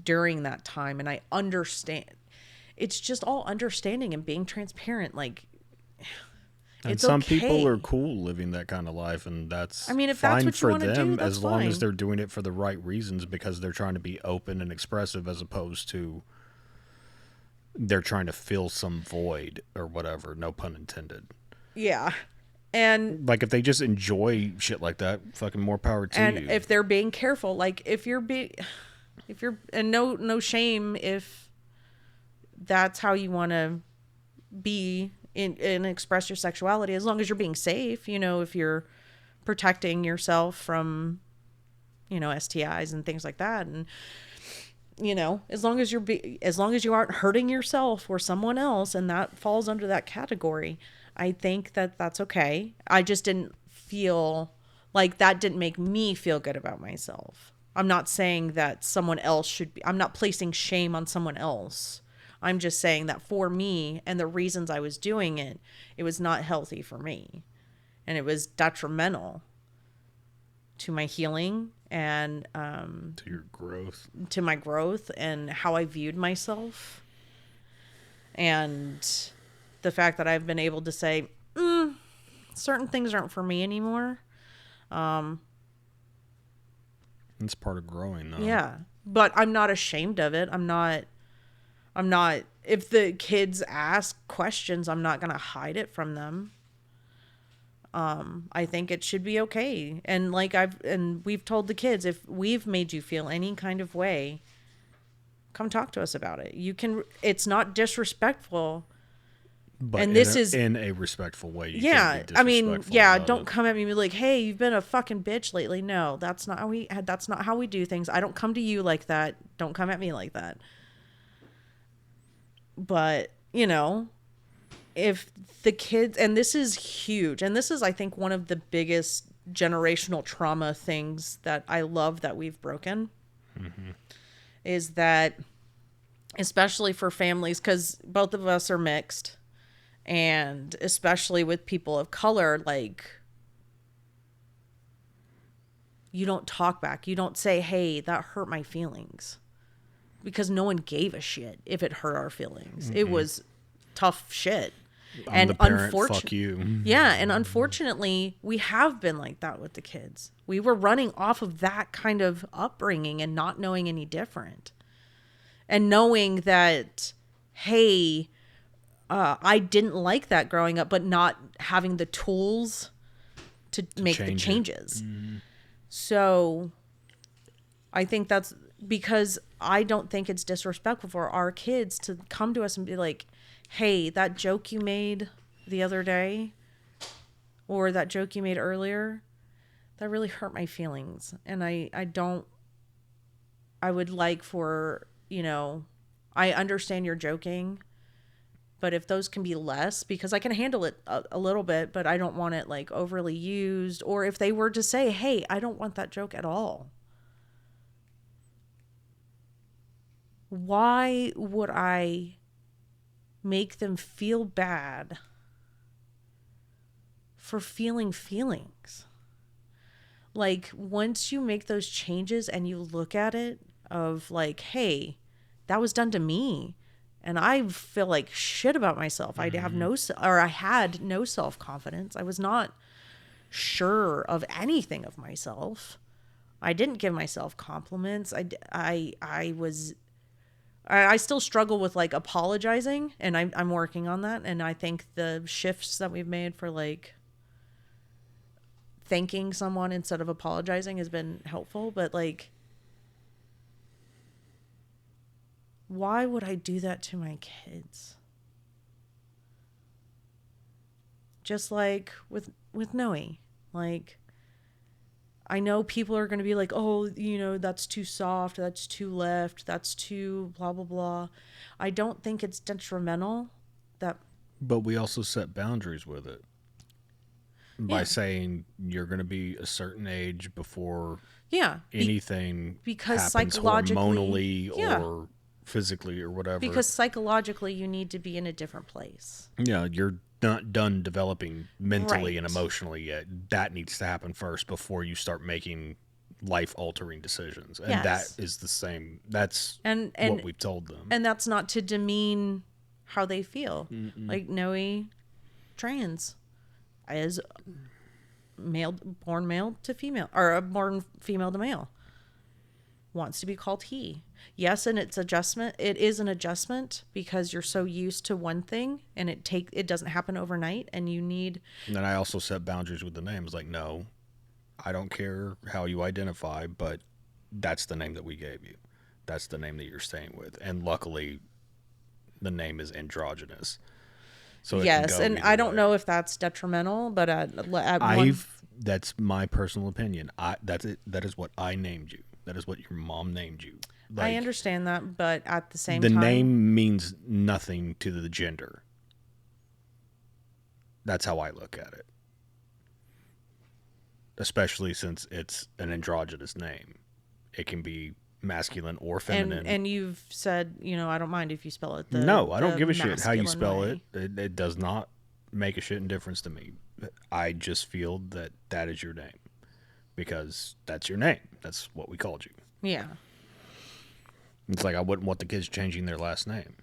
during that time. And I understand. It's just all understanding and being transparent. Like, And it's some okay. people are cool living that kind of life, and that's I mean, if fine that's what you for want to them do, that's as long as fine. they're doing it for the right reasons, because they're trying to be open and expressive as opposed to they're trying to fill some void or whatever. No pun intended. Yeah. And Like if they just enjoy shit like that, fucking more power to and you. if they're being careful, like if you're, and no shame if that's how you want to be and express your sexuality, as long as you're being safe, you know, if you're protecting yourself from, you know, STIs and things like that. And, you know, as long as you aren't hurting yourself or someone else, and that falls under that category, I think that that's okay. I just didn't feel like that didn't make me feel good about myself. I'm not saying that someone else should be, I'm not placing shame on someone else. I'm just saying that for me and the reasons I was doing it, it was not healthy for me. And it was detrimental to my healing and To your growth. to my growth and how I viewed myself. And the fact that I've been able to say, certain things aren't for me anymore. It's part of growing, though. Yeah. But I'm not ashamed of it. I'm not, if the kids ask questions, I'm not going to hide it from them. I think it should be okay. And like we've told the kids, if we've made you feel any kind of way, come talk to us about it. You can, it's not disrespectful. But And this is, in a respectful way. You yeah, can't be I mean, disrespectful yeah, about don't it. come at me and be like, hey, you've been a fucking bitch lately. No, that's not how we do things. I don't come to you like that. Don't come at me like that. But, you know, if the kids, and this is huge, and this is, I think, one of the biggest generational trauma things that I love that we've broken, is that, especially for families, because both of us are mixed, and especially with people of color, like, you don't talk back. You don't say, hey, that hurt my feelings. Because no one gave a shit if it hurt our feelings. It was tough shit. I'm the parent, fuck you. Yeah, and unfortunately, we have been like that with the kids. We were running off of that kind of upbringing and not knowing any different. And knowing that, hey, I didn't like that growing up, but not having the tools to make the changes. So I think that's because I don't think it's disrespectful for our kids to come to us and be like, hey, that joke you made the other day or that joke you made earlier, that really hurt my feelings. And I would like for, you know, I understand you're joking, but if those can be less, because I can handle it a little bit, but I don't want it like overly used. Or if they were to say, hey, I don't want that joke at all. Why would I make them feel bad for feeling feelings? Like, once you make those changes and you look at it of like, hey, that was done to me, and I feel like shit about myself. I had no self-confidence. I was not sure of anything of myself. I didn't give myself compliments. I still struggle with like apologizing, and I'm working on that. And I think the shifts that we've made for like thanking someone instead of apologizing has been helpful, but like, why would I do that to my kids? Just like with Noe, like, I know people are going to be like, oh, you know, that's too soft, that's too left, that's too blah blah blah. I don't think it's detrimental. That But we also set boundaries with it by yeah saying you're going to be a certain age before yeah anything because happens psychologically hormonally yeah or physically or whatever. because psychologically you need to be in a different place. Yeah, you're not done developing mentally and Right. emotionally yet. That needs to happen first before you start making life altering decisions. And that Yes. is the same. That's and what and we've told them. and that's not to demean how they feel. Mm-mm. Like Noe trans is male, born male to female, or born female to male, wants to be called he. Yes, and it's adjustment. It is an adjustment because you're so used to one thing, and it doesn't happen overnight, and you need. And then I also set boundaries with the names. Like, no, I don't care how you identify, but that's the name that we gave you. That's the name that you're staying with. And luckily, the name is androgynous. So Yes, and I don't know if that's detrimental, but that's my personal opinion. That's it. That is what I named you. That is what your mom named you. Like, I understand that, but at the same the time, name means nothing to the gender. That's how I look at it. Especially since it's an androgynous name. It can be masculine or feminine. and you've said, you know, I don't mind if you spell it No, I don't the give a shit how you masculine spell way. it. It does not make a shit difference to me. I just feel that that is your name. Because that's your name. That's what we called you. Yeah. It's like I wouldn't want the kids changing their last name.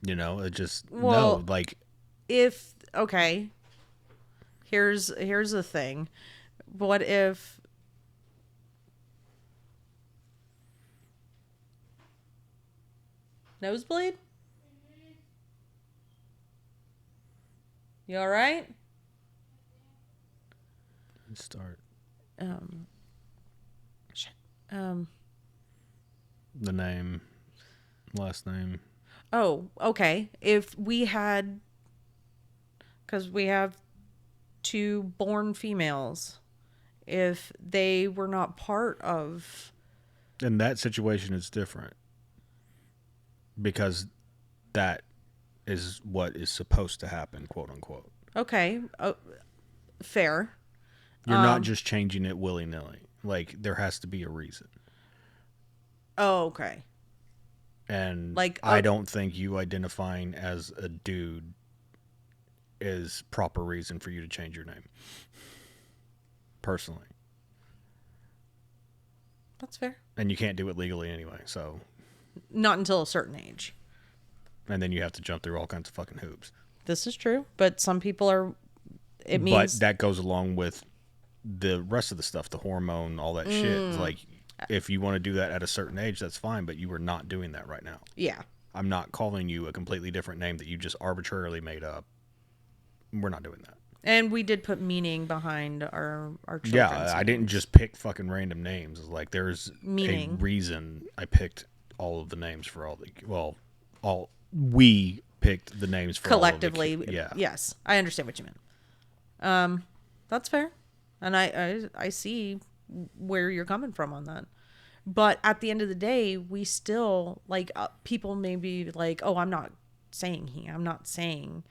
You know, it just Well, no, like if okay, here's the thing. What if nosebleed? You all right? start Um shit. the name, last name. Oh, okay. If we had, cuz we have two born females, if they were not part of. In that situation, it's different because that is what is supposed to happen, quote unquote. Okay, fair. You're not just changing it willy nilly. Like there has to be a reason. Oh, okay. And Like, I don't think you identifying as a dude is proper reason for you to change your name. Personally. That's fair. And you can't do it legally anyway, so. Not until a certain age. And then you have to jump through all kinds of fucking hoops. This is true, but some people are. It means. But that goes along with the rest of the stuff, the hormone, all that shit. It's like, if you want to do that at a certain age, that's fine, but you are not doing that right now. Yeah. I'm not calling you a completely different name that you just arbitrarily made up. We're not doing that. And we did put meaning behind our children's Yeah, I didn't names. just pick fucking random names. It's like there's Meaning. a reason I picked all of the names for all the all we picked the names for Collectively. all of the, yeah. Yes, I understand what you meant. That's fair, and I see where you're coming from on that. But at the end of the day, we still like people may be like, oh, I'm not saying he. I'm not saying.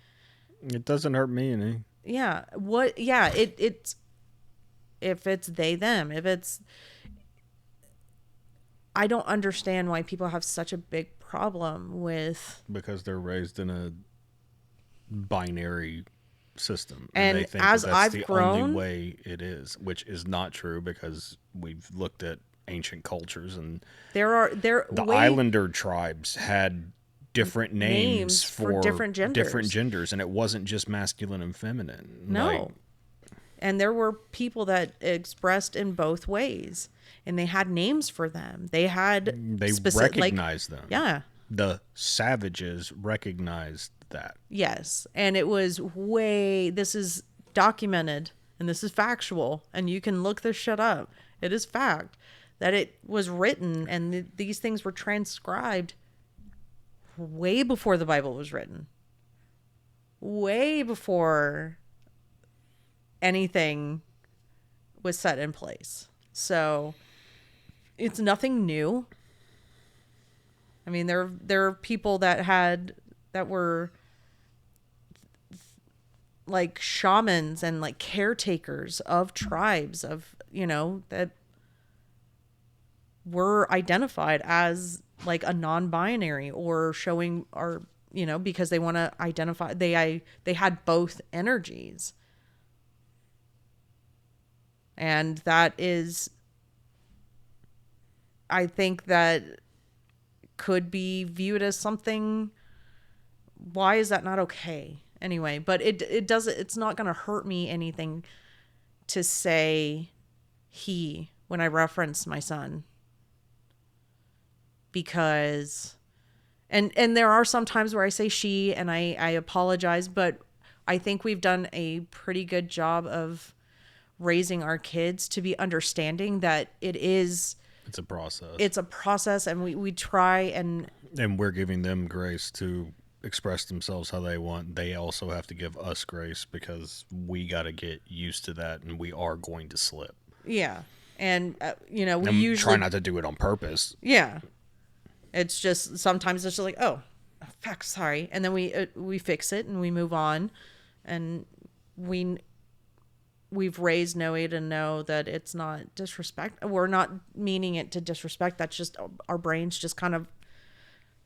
It doesn't hurt me any. Yeah. What? Yeah. It's if it's they them. If it's. I don't understand why people have such a big problem with. Because they're raised in a binary system, And they think as that that's I've the grown- only way it is, which is not true because we've looked at ancient cultures and There the way, islander tribes had different names for different genders. and it wasn't just masculine and feminine. No. Like, And there were people that expressed in both ways, and they had names for them. They had they recognized them. Yeah. The savages recognized that. Yes. And it was way. This is documented, and this is factual, and you can look this shit up. It is fact that it was written and these things were transcribed way before the Bible was written. Way before anything was set in place. So it's nothing new. I mean, there are people that were like shamans and like caretakers of tribes of, that were identified as like a non-binary or showing or, because they want to identify, they had both energies. And that is, I think that could be viewed as something. Why is that not okay? Anyway, but it doesn't, it's not going to hurt me anything to say he when I reference my son. Because, and there are some times where I say she and I apologize, but I think we've done a pretty good job of raising our kids to be understanding that it's a process, and we try and we're giving them grace to express themselves how they want. They also have to give us grace because we got to get used to that, and we are going to slip. Yeah. And we and usually try not to do it on purpose. Yeah. It's just sometimes it's just like, oh fuck, sorry, and then we fix it and we move on, and we've raised Noe to know that it's not disrespect. We're not meaning it to disrespect. That's just our brains just kind of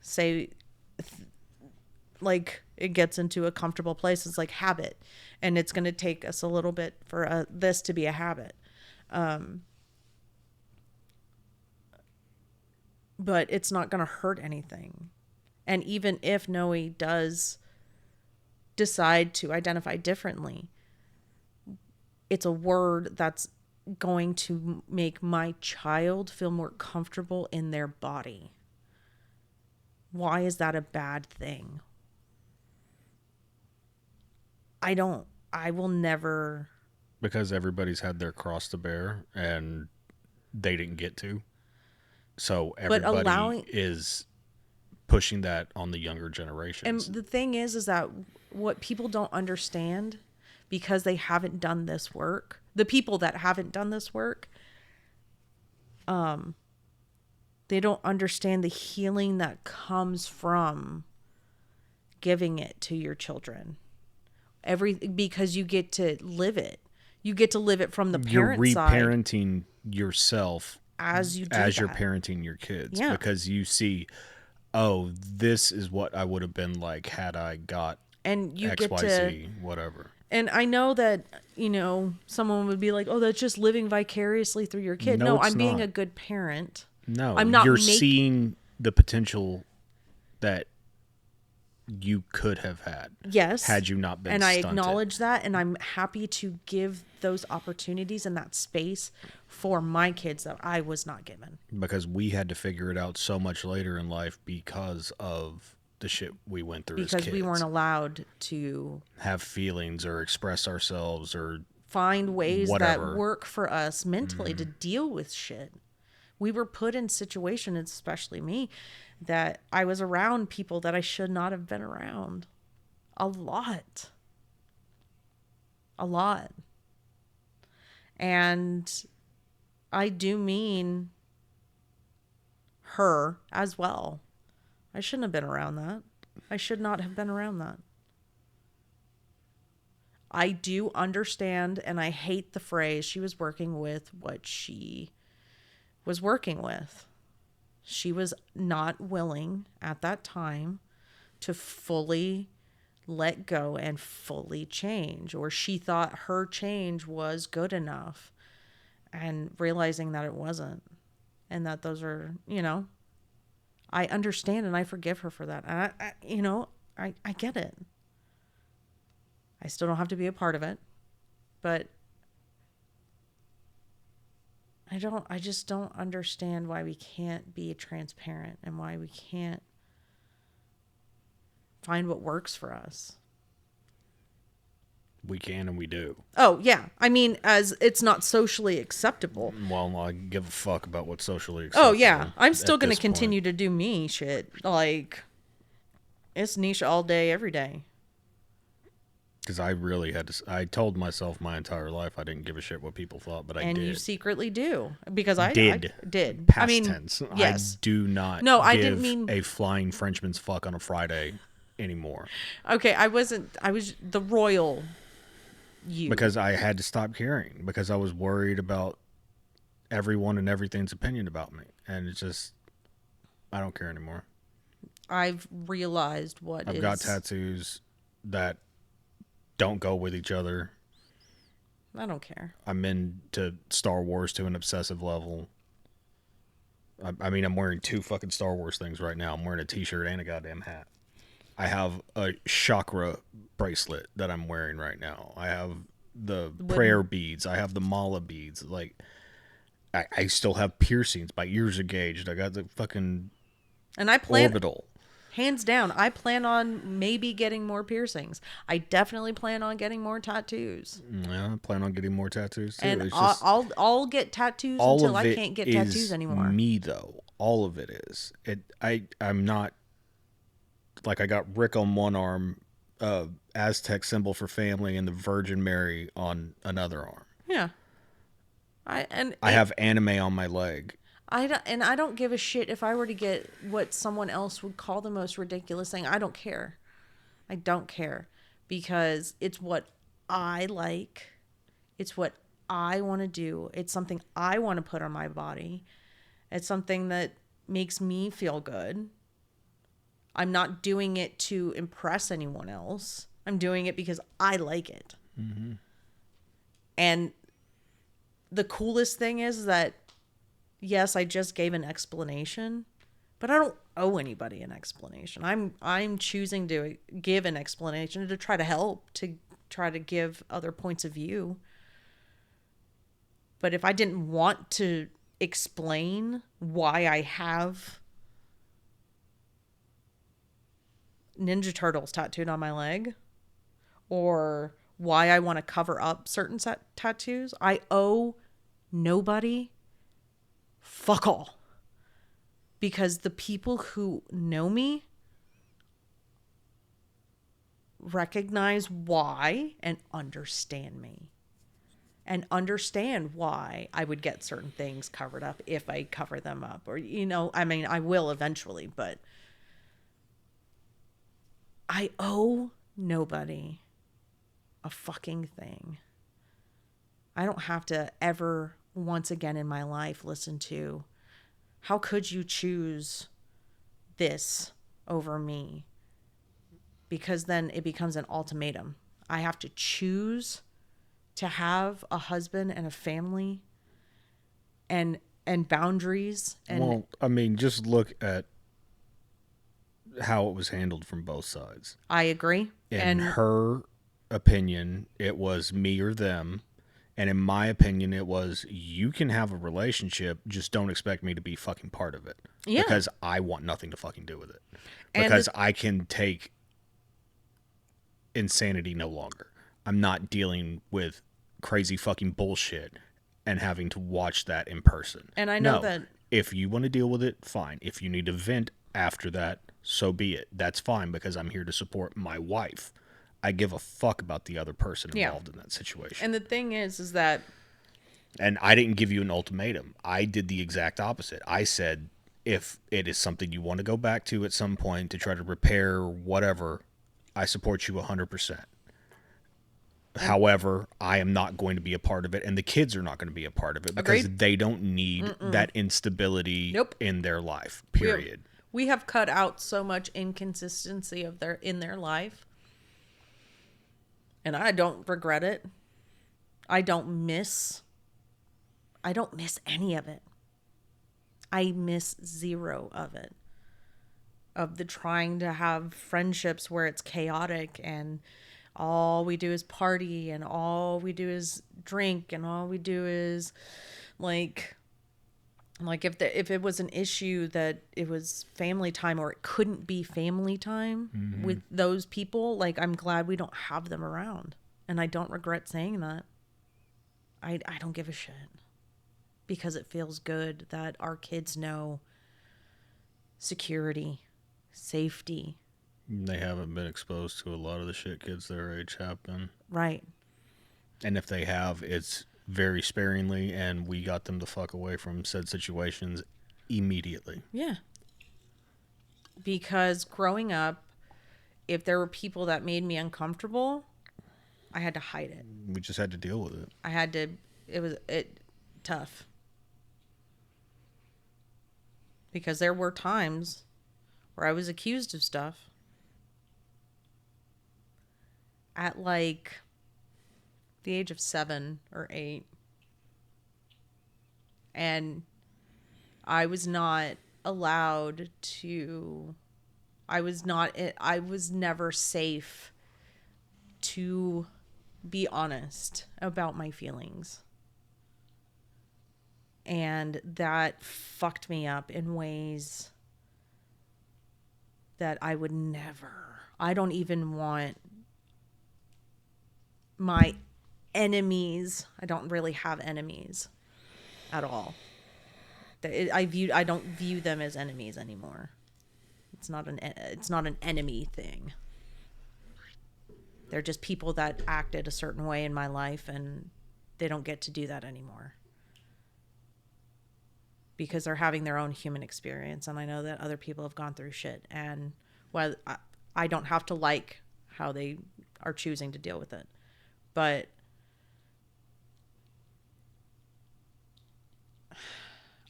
say, like, it gets into a comfortable place. It's like habit, and it's going to take us a little bit for this to be a habit. But it's not going to hurt anything. And even if Noe does decide to identify differently, it's a word that's going to make my child feel more comfortable in their body. Why is that a bad thing? I will never. Because everybody's had their cross to bear and they didn't get to. So everybody is pushing that on the younger generations. And the thing is that what people don't understand, because they haven't done this work, the people that haven't done this work, they don't understand the healing that comes from giving it to your children. Because you get to live it. You get to live it from the parent side. You're reparenting yourself as you're parenting your kids. Yeah. Because you see, oh, this is what I would have been like had I got and you XYZ, get to whatever. And I know that, someone would be like, oh, that's just living vicariously through your kid. No, I'm being a good parent. No, I'm not. You're seeing the potential that you could have had. Yes. Had you not been stunted. I acknowledge that, and I'm happy to give those opportunities and that space for my kids that I was not given. Because we had to figure it out so much later in life because of the shit we went through as kids. Because we weren't allowed to have feelings or express ourselves or find ways whatever. That work for us mentally to deal with shit. We were put in situations, especially me, that I was around people that I should not have been around. A lot. And I do mean her as well. I shouldn't have been around that. I should not have been around that. I do understand, and I hate the phrase, she was working with what she was working with. She was not willing at that time to fully let go and fully change, or she thought her change was good enough, and realizing that it wasn't, and that those are, I understand and I forgive her for that. And I get it. I still don't have to be a part of it, but I just don't understand why we can't be transparent and why we can't find what works for us. We can and we do. Oh, yeah. I mean, as it's not socially acceptable. Well, I give a fuck about what's socially Oh, acceptable. yeah. I'm still at going to this point. continue to do me shit. Like, it's niche all day, every day. Because I really had to. I told myself my entire life I didn't give a shit what people thought, but I And did. you secretly do. Because I did. did. Past I mean, tense. yes. I do not No, I give didn't mean... a flying Frenchman's fuck on a Friday anymore. Okay, I was the royal you. Because I had to stop caring. Because I was worried about everyone and everything's opinion about me. And it's just, I don't care anymore. I've realized what I've got tattoos that don't go with each other. I don't care. I'm into Star Wars to an obsessive level. I mean, I'm wearing 2 fucking Star Wars things right now. I'm wearing a t-shirt and a goddamn hat. I have a chakra bracelet that I'm wearing right now. I have the prayer beads. I have the mala beads. Like, I still have piercings. My ears are gauged. I got the fucking and I plan orbital. Hands down, I plan on maybe getting more piercings. I definitely plan on getting more tattoos. Yeah, I plan on getting more tattoos too. And It's just, I'll get tattoos all until of I it can't get is tattoos anymore. me though. All of it is. I'm not, like, I got Rick on one arm, Aztec symbol for family, and the Virgin Mary on another arm. Yeah. I have anime on my leg. I don't give a shit if I were to get what someone else would call the most ridiculous thing. I don't care. I don't care because it's what I like. It's what I want to do. It's something I want to put on my body. It's something that makes me feel good. I'm not doing it to impress anyone else. I'm doing it because I like it. Mm-hmm. And the coolest thing is that, yes, I just gave an explanation, but I don't owe anybody an explanation. I'm choosing to give an explanation to try to help, to try to give other points of view. But if I didn't want to explain why I have Ninja Turtles tattooed on my leg, or why I want to cover up certain tattoos, I owe nobody fuck all. Because the people who know me recognize why and understand me. And understand why I would get certain things covered up if I cover them up. Or, I mean, I will eventually, but I owe nobody a fucking thing. I don't have to ever once again in my life listen to, how could you choose this over me? Because then it becomes an ultimatum. I have to choose to have a husband and a family and boundaries. And well, I mean, just look at how it was handled from both sides. I agree. In her opinion, it was me or them. And in my opinion, it was, you can have a relationship, just don't expect me to be fucking part of it. Yeah. Because I want nothing to fucking do with it. Because I can take insanity no longer. I'm not dealing with crazy fucking bullshit and having to watch that in person. And I know that if you want to deal with it, fine. If you need to vent after that, so be it. That's fine, because I'm here to support my wife. I give a fuck about the other person involved in that situation. And the thing is that... And I didn't give you an ultimatum. I did the exact opposite. I said, if it is something you want to go back to at some point to try to repair whatever, I support you 100%. However, I am not going to be a part of it, and the kids are not going to be a part of it because they don't need that instability in their life, period. We have cut out so much inconsistency in their life. And I don't regret it. I don't miss any of it. I miss zero of it. Of the trying to have friendships where it's chaotic and all we do is party and all we do is drink and all we do is like if it was an issue that it was family time or it couldn't be family time with those people, like, I'm glad we don't have them around. And I don't regret saying that. I don't give a shit. Because it feels good that our kids know security, safety. They haven't been exposed to a lot of the shit kids their age have been. Right. And if they have, it's very sparingly, and we got them the fuck away from said situations immediately. Yeah. Because growing up, if there were people that made me uncomfortable, I had to hide it. We just had to deal with it. It was tough. Because there were times where I was accused of stuff at like the age of 7 or 8. And I was not allowed to, I was never safe to be honest about my feelings. And that fucked me up in ways that I would never. I don't even want my enemies. I don't really have enemies at all. I don't view them as enemies anymore. It's not an enemy thing. They're just people that acted a certain way in my life, and they don't get to do that anymore. Because they're having their own human experience, and I know that other people have gone through shit, and well, I don't have to like how they are choosing to deal with it, but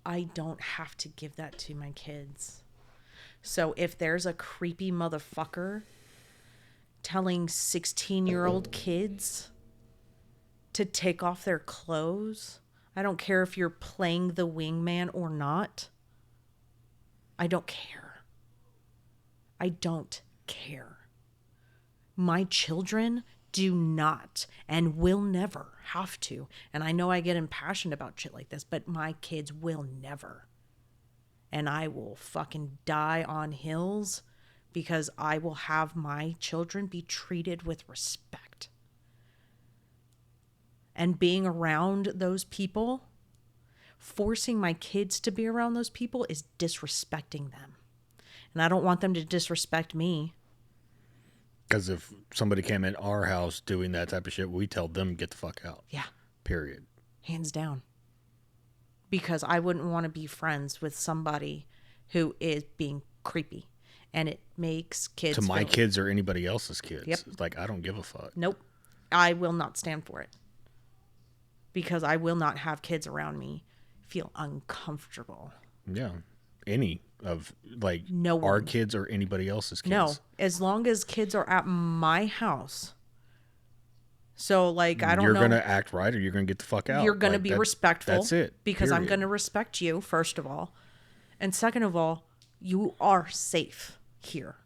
I don't have to give that to my kids. So if there's a creepy motherfucker telling 16-year-old kids to take off their clothes, I don't care if you're playing the wingman or not. I don't care. I don't care. My children do not and will never have to. And I know I get impassioned about shit like this, but my kids will never. And I will fucking die on hills because I will have my children be treated with respect. And being around those people, forcing my kids to be around those people is disrespecting them. And I don't want them to disrespect me. Because if somebody came in our house doing that type of shit, we tell them get the fuck out. Yeah. Period. Hands down. Because I wouldn't want to be friends with somebody who is being creepy. And it makes kids... To my kids or anybody else's kids. Yep. It's like, I don't give a fuck. Nope. I will not stand for it. Because I will not have kids around me feel uncomfortable. Yeah. Any of, like, no our one. kids or anybody else's kids. No. As long as kids are at my house. So, like, I don't know. You're going to act right or you're going to get the fuck out. You're going to be respectful. That's it. Because I'm going to respect you, first of all. And second of all, you are safe here.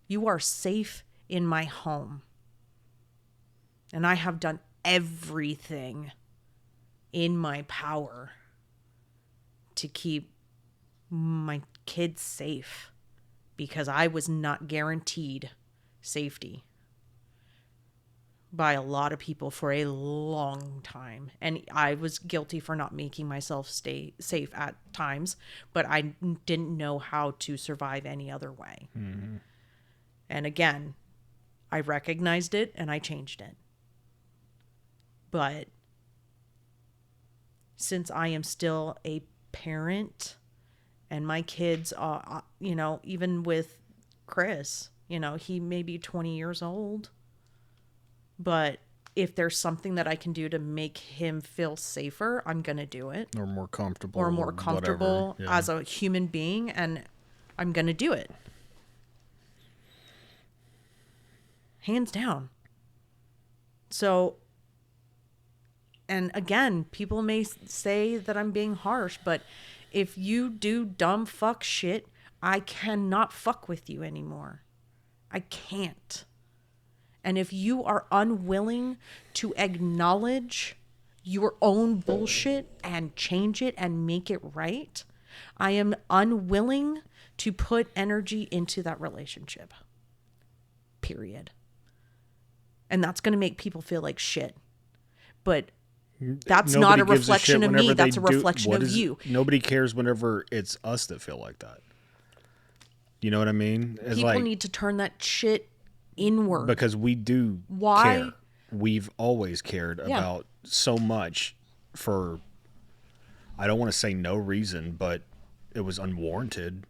You are safe in my home. And I have done everything in my power to keep my kids safe because I was not guaranteed safety by a lot of people for a long time. And I was guilty for not making myself stay safe at times, but I didn't know how to survive any other way. Mm-hmm. And again, I recognized it and I changed it. But since I am still a parent and my kids are, even with Chris, he may be 20 years old, but if there's something that I can do to make him feel safer, I'm going to do it. Or more comfortable. Or more comfortable as a human being, and I'm going to do it. Hands down. So, and again, people may say that I'm being harsh, but if you do dumb fuck shit, I cannot fuck with you anymore. I can't. And if you are unwilling to acknowledge your own bullshit and change it and make it right, I am unwilling to put energy into that relationship. Period. And that's going to make people feel like shit. But that's not a reflection of me. That's a reflection of you. Nobody cares whenever it's us that feel like that. You know what I mean? It's People need to turn that shit inward. Because we do care. We've always cared about so much for, I don't want to say no reason, but it was unwarranted.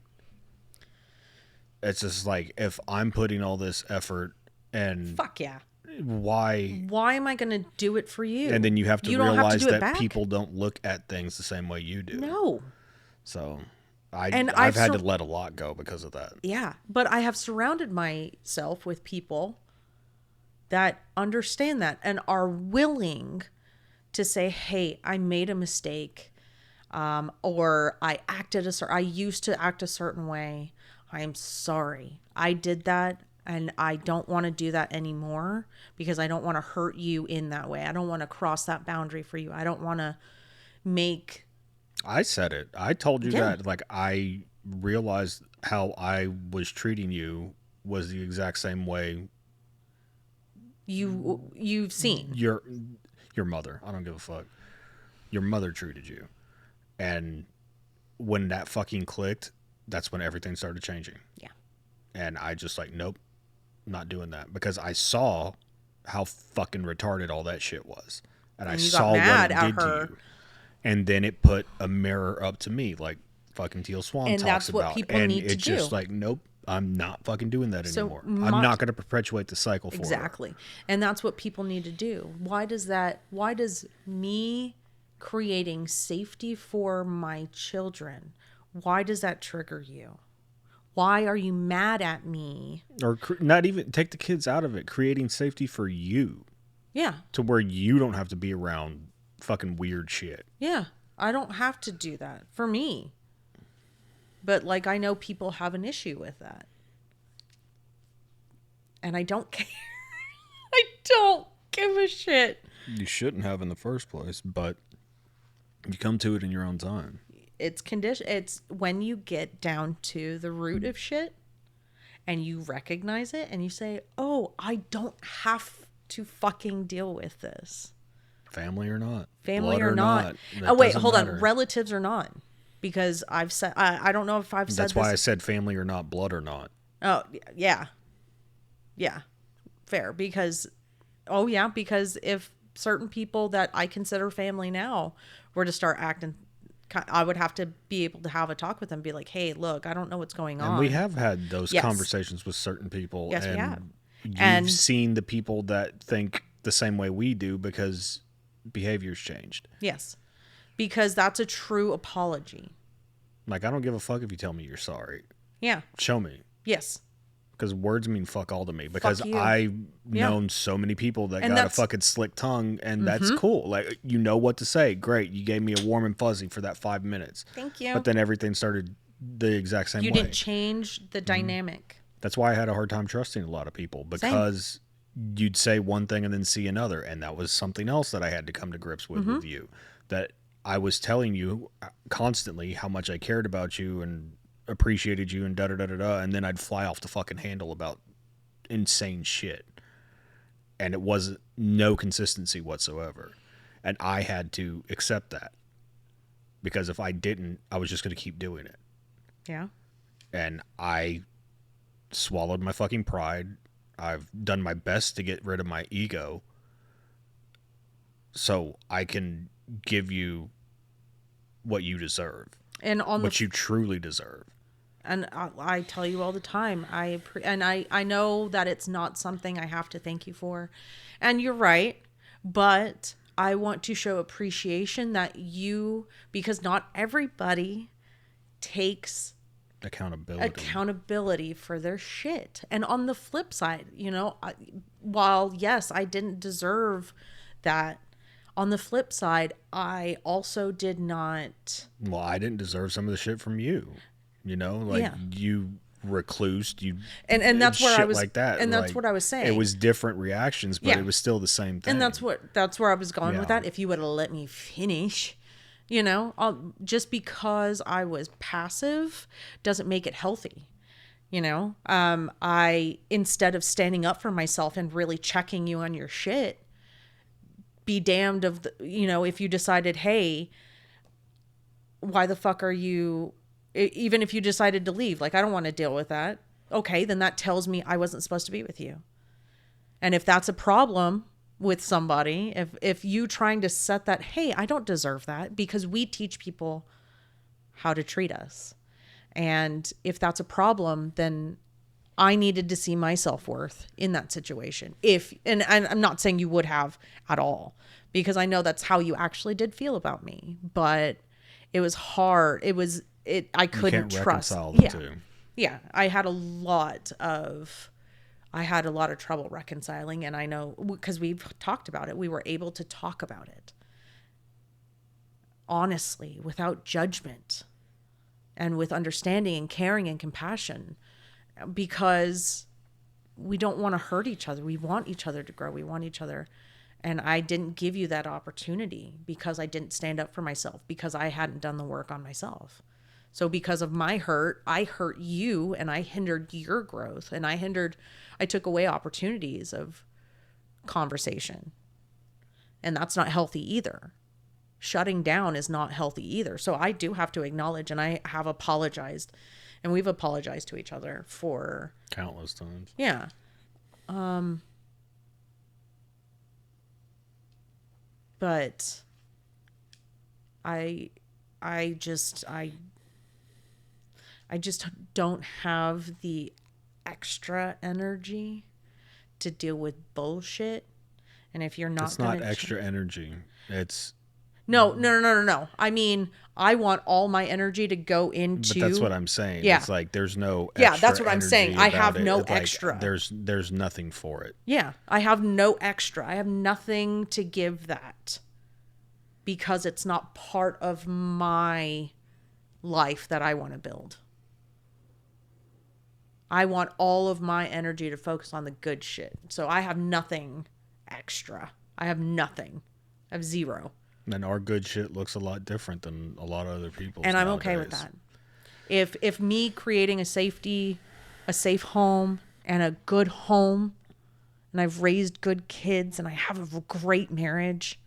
It's just like, if I'm putting all this effort and... Fuck yeah. Why am I going to do it for you? And then you have to realize that people don't look at things the same way you do. No. So I've had to let a lot go because of that. Yeah. But I have surrounded myself with people that understand that and are willing to say, hey, I made a mistake. Or I used to act a certain way. I am sorry. I did that. And I don't want to do that anymore because I don't want to hurt you in that way. I don't want to cross that boundary for you. I don't want to make... I said it. I told you that. Like, I realized how I was treating you was the exact same way you've seen. Your mother. I don't give a fuck. Your mother treated you. And when that fucking clicked, that's when everything started changing. Yeah. And I just like, nope. Not doing that because I saw how fucking retarded all that shit was, and I saw what it did to you, and then it put a mirror up to me, like fucking Teal Swan talks about, and that's what people need to do. And it's just like, nope, I'm not fucking doing that anymore. I'm not going to perpetuate the cycle for exactly, and that's what people need to do. Why does me creating safety for my children? Why does that trigger you? Why are you mad at me? Or not even take the kids out of it, creating safety for you. Yeah. To where you don't have to be around fucking weird shit. Yeah. I don't have to do that for me. But like, I know people have an issue with that. And I don't care. I don't give a shit. You shouldn't have in the first place, but you come to it in your own time. It's when you get down to the root of shit and you recognize it and you say, oh, I don't have to fucking deal with this. Family or not. Family or not. Oh, wait, hold on. Relatives or not. Because I've said, I don't know if I've said That's why I said family or not, blood or not. Oh, yeah. Yeah. Fair. Because if certain people that I consider family now were to start acting, I would have to be able to have a talk with them, be like, hey, look, I don't know what's going on. And we have had those conversations with certain people. Yes, we have. You've seen the people that think the same way we do because behavior's changed. Yes. Because that's a true apology. Like, I don't give a fuck if you tell me you're sorry. Yeah. Show me. Yes. Because words mean fuck all to me. Because I've known so many people that got a fucking slick tongue, and that's cool. Like, you know what to say. Great. You gave me a warm and fuzzy for that 5 minutes. Thank you. But then everything started the exact same way. You didn't change the dynamic. That's why I had a hard time trusting a lot of people. Because you'd say one thing and then see another. And that was something else that I had to come to grips with you. That I was telling you constantly how much I cared about you and appreciated you and da-da-da-da-da, and then I'd fly off the fucking handle about insane shit. And it was no consistency whatsoever. And I had to accept that. Because if I didn't, I was just going to keep doing it. Yeah. And I swallowed my fucking pride. I've done my best to get rid of my ego so I can give you what you deserve. And what you truly deserve. And I tell you all the time, I know that it's not something I have to thank you for. And you're right. But I want to show appreciation that because not everybody takes accountability for their shit. And on the flip side, while yes, I didn't deserve that, on the flip side, I also did not. Well, I didn't deserve some of the shit from you. You reclused, and that's where I was like that. And that's what I was saying. It was different reactions, but it was still the same thing. And that's where I was going with that. If you would have let me finish, just because I was passive doesn't make it healthy. I, instead of standing up for myself and really checking you on your shit, be damned of the, if you decided, hey, why the fuck are you, even if you decided to leave, like, I don't want to deal with that. Okay, then that tells me I wasn't supposed to be with you. And if that's a problem with somebody, if you trying to set that, hey, I don't deserve that, because we teach people how to treat us. And if that's a problem, then I needed to see my self-worth in that situation. And I'm not saying you would have at all, because I know that's how you actually did feel about me, but it was hard. I couldn't trust. Reconcile the two. Yeah. I had a lot of trouble reconciling, and I know because we've talked about it, we were able to talk about it honestly, without judgment, and with understanding and caring and compassion, because we don't want to hurt each other. We want each other to grow. We want each other. And I didn't give you that opportunity because I didn't stand up for myself, because I hadn't done the work on myself. So because of my hurt, I hurt you, and I hindered your growth, and I took away opportunities of conversation. And that's not healthy either. Shutting down is not healthy either. So I do have to acknowledge, and I have apologized, and we've apologized to each other for countless times. Yeah. But I just don't have the extra energy to deal with bullshit. And if you're not, it's not extra energy. It's no. I mean, I want all my energy to go into. But that's what I'm saying. Yeah. It's like there's no extra. Yeah, that's what I'm saying. I have no It's extra. Like there's nothing for it. Yeah, I have no extra. I have nothing to give that, because it's not part of my life that I want to build. I want all of my energy to focus on the good shit. So I have nothing extra. I have nothing. I have zero. And our good shit looks a lot different than a lot of other people's. And I'm okay with that. If me creating a safe home and a good home, and I've raised good kids, and I have a great marriage,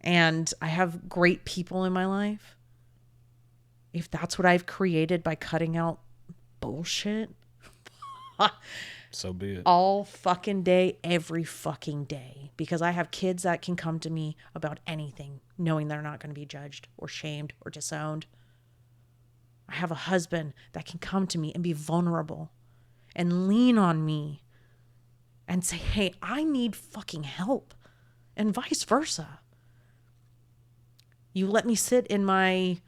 and I have great people in my life, if that's what I've created by cutting out bullshit, so be it. All fucking day, every fucking day. Because I have kids that can come to me about anything, knowing they're not going to be judged or shamed or disowned. I have a husband that can come to me and be vulnerable and lean on me and say, hey, I need fucking help, and vice versa. You let me sit in my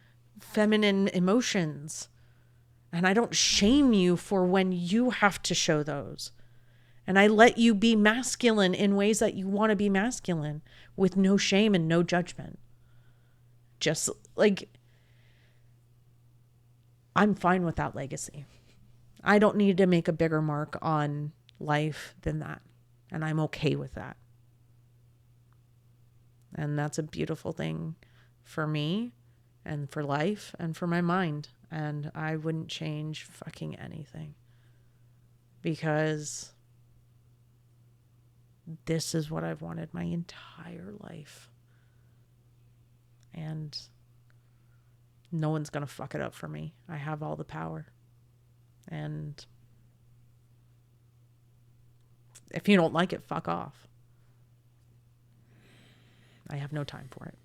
feminine emotions, and I don't shame you for when you have to show those. And I let you be masculine in ways that you want to be masculine, with no shame and no judgment. Just like, I'm fine with that legacy. I don't need to make a bigger mark on life than that. And I'm okay with that. And that's a beautiful thing for me and for life and for my mind. And I wouldn't change fucking anything, because this is what I've wanted my entire life. And no one's going to fuck it up for me. I have all the power. And if you don't like it, fuck off. I have no time for it.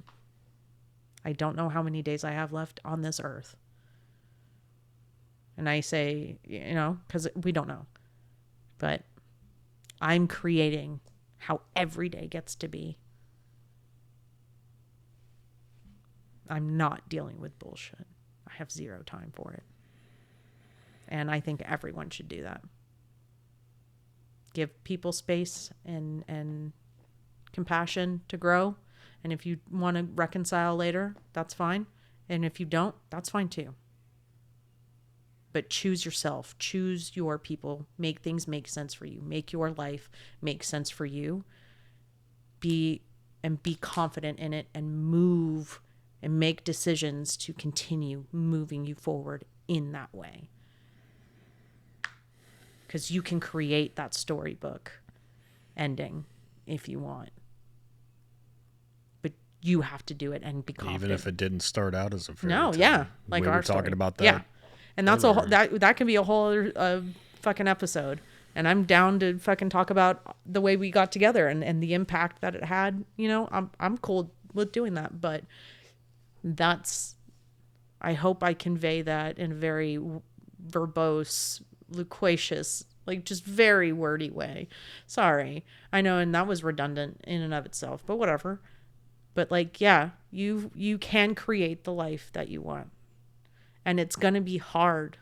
I don't know how many days I have left on this earth. And I say, because we don't know. But I'm creating how every day gets to be. I'm not dealing with bullshit. I have zero time for it. And I think everyone should do that. Give people space and compassion to grow. And if you want to reconcile later, that's fine. And if you don't, that's fine too. But choose yourself. Choose your people. Make things make sense for you. Make your life make sense for you. Be confident in it, and move and make decisions to continue moving you forward in that way. because you can create that storybook ending if you want. But you have to do it and be confident. Even if it didn't start out as a fairy No, tale. yeah. Like we our were talking story. about that. Yeah. And that's earlier. that can be a whole other fucking episode. And I'm down to fucking talk about the way we got together and the impact that it had. You know, I'm cool with doing that. But I hope I convey that in a very verbose, loquacious, like just very wordy way. Sorry. I know, and that was redundant in and of itself, but whatever. But like, yeah, you can create the life that you want. And it's going to be hard.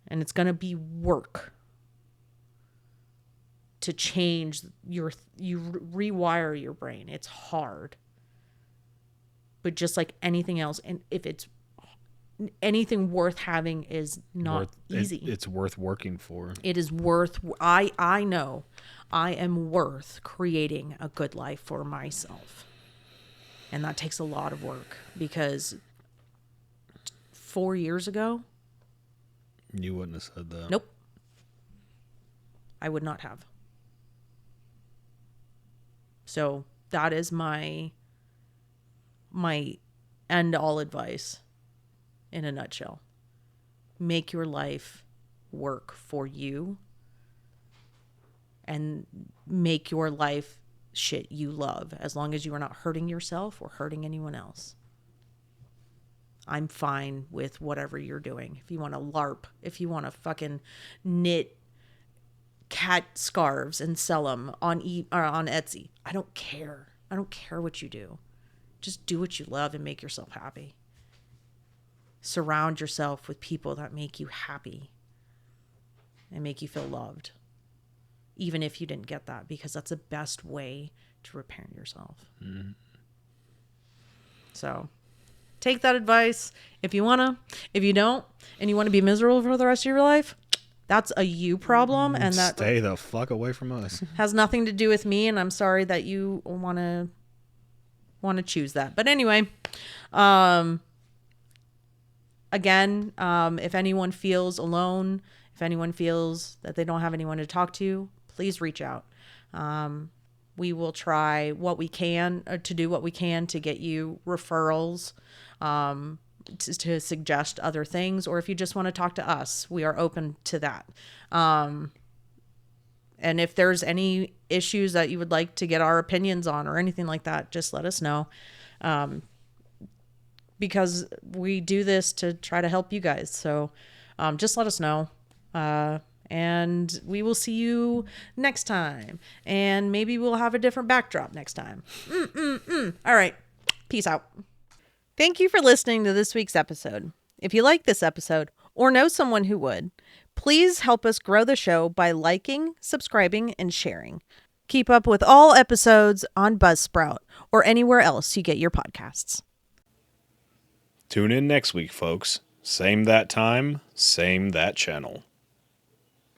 And it's going to be work to change you rewire your brain. It's hard. But just like anything else, and if it's anything worth having is not easy. It's worth working for. It is worth, I know I am worth creating a good life for myself. And that takes a lot of work because 4 years ago, you wouldn't have said that. Nope. I would not have. So that is my end all advice in a nutshell. Make your life work for you and make your life shit you love, as long as you are not hurting yourself or hurting anyone else. I'm fine with whatever you're doing. If you want to LARP, if you want to fucking knit cat scarves and sell them on Etsy, I don't care. I don't care what you do. Just do what you love and make yourself happy. Surround yourself with people that make you happy and make you feel loved, even if you didn't get that, because that's the best way to repair yourself. Mm-hmm. So take that advice if you want to. If you don't, and you want to be miserable for the rest of your life, that's a you problem. And that stay the fuck away from us. Has nothing to do with me. And I'm sorry that you want to choose that. But anyway, again, if anyone feels alone, if anyone feels that they don't have anyone to talk to, please reach out. We will try what we can to do what we can to get you referrals, to suggest other things, or if you just want to talk to us, we are open to that. And if there's any issues that you would like to get our opinions on or anything like that, just let us know. Because we do this to try to help you guys. So just let us know. And we will see you next time. And maybe we'll have a different backdrop next time. All right. Peace out. Thank you for listening to this week's episode. If you like this episode or know someone who would, please help us grow the show by liking, subscribing, and sharing. Keep up with all episodes on Buzzsprout or anywhere else you get your podcasts. Tune in next week, folks. Same that time, same that channel.